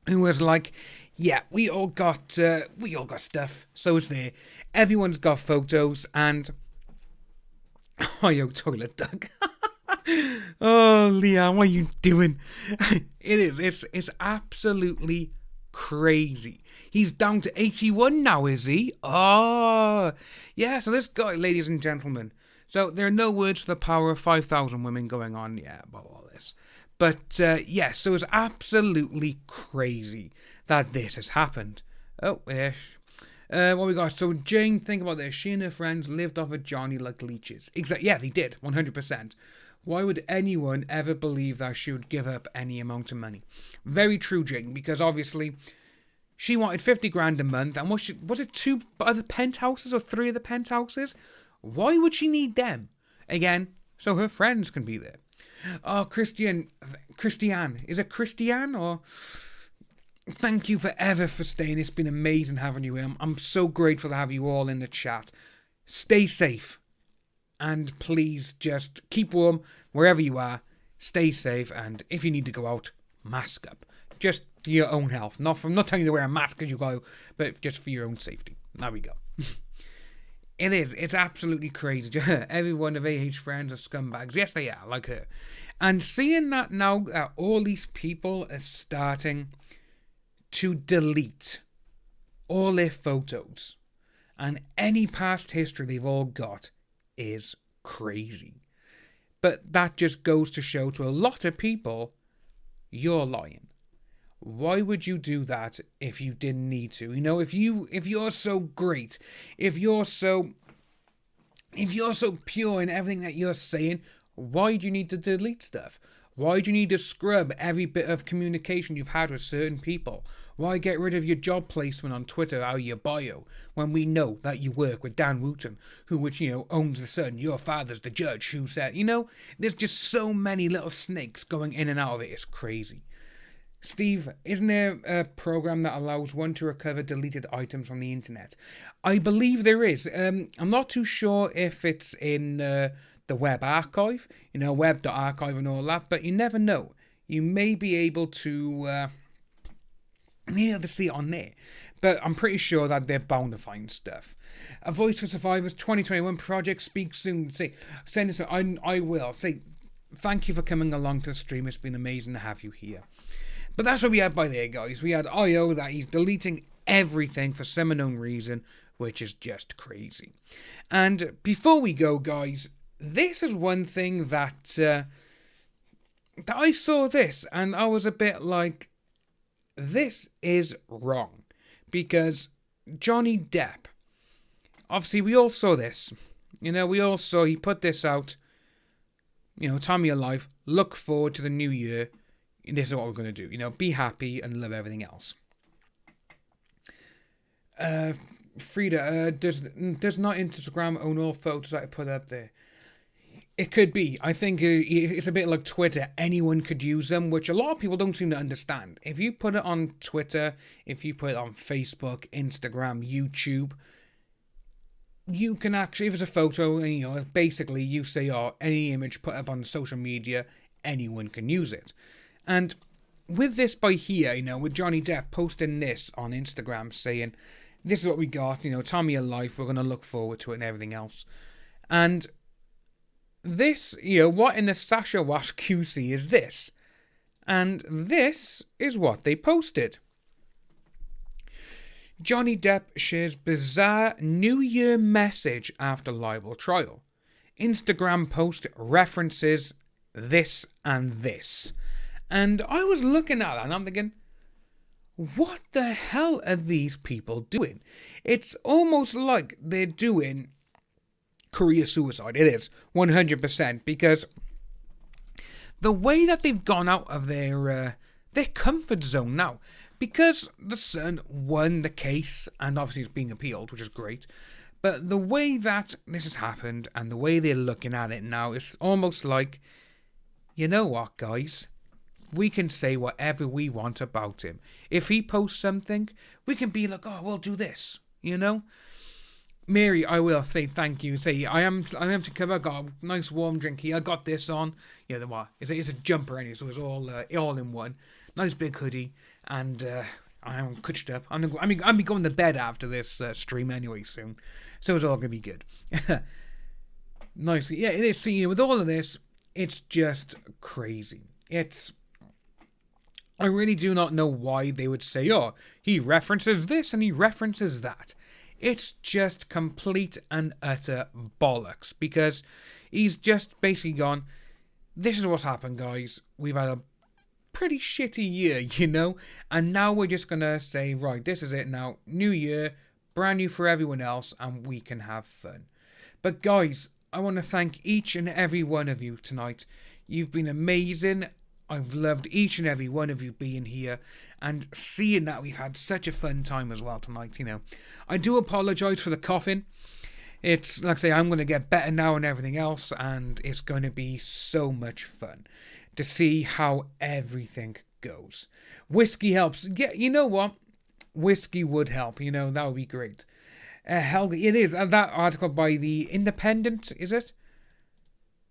who was like, yeah, we all got stuff. So it's there. Everyone's got photos, and toilet duck. Oh, Leon, what are you doing? It's absolutely crazy. He's down to 81 now, is he? Oh, yeah. So this guy, ladies and gentlemen. So there are no words for the power of 5,000 women going on. Yeah, about all this. But, so it's absolutely crazy that this has happened. Oh, what we got? So Jane, think about this. She and her friends lived off of Johnny like leeches. Exactly. Yeah, they did. 100%. Why would anyone ever believe that she would give up any amount of money? Very true, Jane, because obviously she wanted 50 grand a month. And was it 2 other penthouses or 3 of the penthouses? Why would she need them? Again, so her friends can be there. Oh, Christiane, is it Christiane or? Thank you forever for staying. It's been amazing having you here. I'm so grateful to have you all in the chat. Stay safe, and please just keep warm wherever you are. Stay safe, and if you need to go out, mask up. Just for your own health. Not telling you to wear a mask as you go, but just for your own safety. There we go. It's absolutely crazy. Every one of AH friends are scumbags. Yes, they are, like her. And seeing that now that all these people are starting to delete all their photos and any past history they've all got is crazy. But that just goes to show to a lot of people, you're lying. Why would you do that if you didn't need to? You know, if you're so great, if you're so pure in everything that you're saying, why do you need to delete stuff? Why do you need to scrub every bit of communication you've had with certain people? Why get rid of your job placement on Twitter out of your bio when we know that you work with Dan Wooten, which owns The Sun, your father's the judge who said, there's just so many little snakes going in and out of it. It's crazy. Steve, isn't there a program that allows one to recover deleted items from the internet? I believe there is. I'm not too sure if it's in the web archive, web.archive and all that, but you never know. You may be able to see it on there. But I'm pretty sure that they're bound to find stuff. A Voice for Survivors 2021 project, speak soon. Send us. I will. Thank you for coming along to the stream. It's been amazing to have you here. But that's what we had by there, guys. We had IO that he's deleting everything for some unknown reason, which is just crazy. And before we go, guys, this is one thing that I saw this, and I was a bit like, this is wrong. Because Johnny Depp, obviously we all saw this. We all saw he put this out. Time of your life, look forward to the new year. This is what we're going to do. Be happy and love everything else. Frida, does not Instagram own all photos that I put up there? It could be. I think it's a bit like Twitter. Anyone could use them, which a lot of people don't seem to understand. If you put it on Twitter, if you put it on Facebook, Instagram, YouTube, you can actually, if it's a photo, and basically you say, any image put up on social media, anyone can use it. And with this by here, with Johnny Depp posting this on Instagram saying, this is what we got, time of your life, we're going to look forward to it and everything else. And this, what in the Sasha Wash QC is this? And this is what they posted. Johnny Depp shares bizarre New Year message after libel trial. Instagram post references this and this. And I was looking at that and I'm thinking, what the hell are these people doing? It's almost like they're doing career suicide. It is 100%, because the way that they've gone out of their comfort zone now, because The Sun won the case and obviously it's being appealed, which is great. But the way that this has happened and the way they're looking at it now is almost like, you know what, guys? We can say whatever we want about him. If he posts something, we can be like, we'll do this, Mary, I will say thank you. Say, I am to cover. I got a nice warm drink here. I got this on. It's a jumper anyway, so it's all in one. Nice big hoodie, and I am cutched up. I'm going to bed after this stream anyway soon, so it's all gonna be good. Nice, yeah. It is. See, with all of this, it's just crazy. I really do not know why they would say, he references this and he references that. It's just complete and utter bollocks, because he's just basically gone, this is what's happened, guys. We've had a pretty shitty year, and now we're just going to say, right, this is it now. New year, brand new for everyone else, and we can have fun. But guys, I want to thank each and every one of you tonight. You've been amazing. I've loved each and every one of you being here and seeing that we've had such a fun time as well tonight, I do apologise for the coughing. It's, like I say, I'm going to get better now and everything else, and it's going to be so much fun to see how everything goes. Whiskey helps. Yeah, you know what? Whiskey would help, that would be great. Helga, it is. That article by The Independent, is it?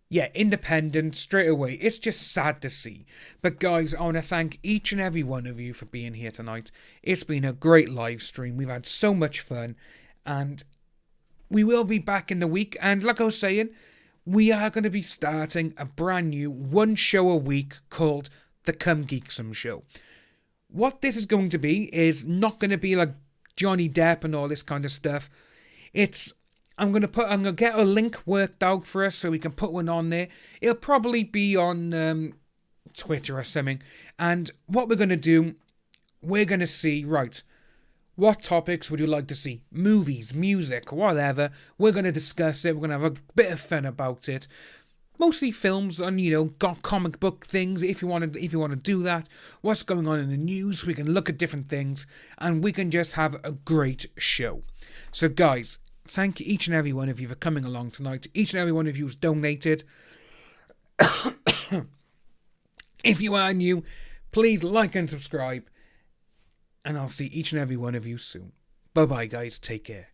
Yeah, Independent, straight away. It's just sad to see. But guys, I want to thank each and every one of you for being here tonight. It's been a great live stream. We've had so much fun. And we will be back in the week. And like I was saying, we are going to be starting a brand new one show a week called The Come Geeksome Show. What this is going to be is not going to be like Johnny Depp and all this kind of stuff. I'm going to get a link worked out for us so we can put one on there. It'll probably be on Twitter or something. And what we're going to do, we're going to see, right, what topics would you like to see? Movies, music, whatever. We're going to discuss it. We're going to have a bit of fun about it. Mostly films and, got comic book things if you want to do that. What's going on in the news? We can look at different things and we can just have a great show. So guys, thank each and every one of you for coming along tonight. Each and every one of you who's donated. If you are new, please like and subscribe. And I'll see each and every one of you soon. Bye-bye, guys. Take care.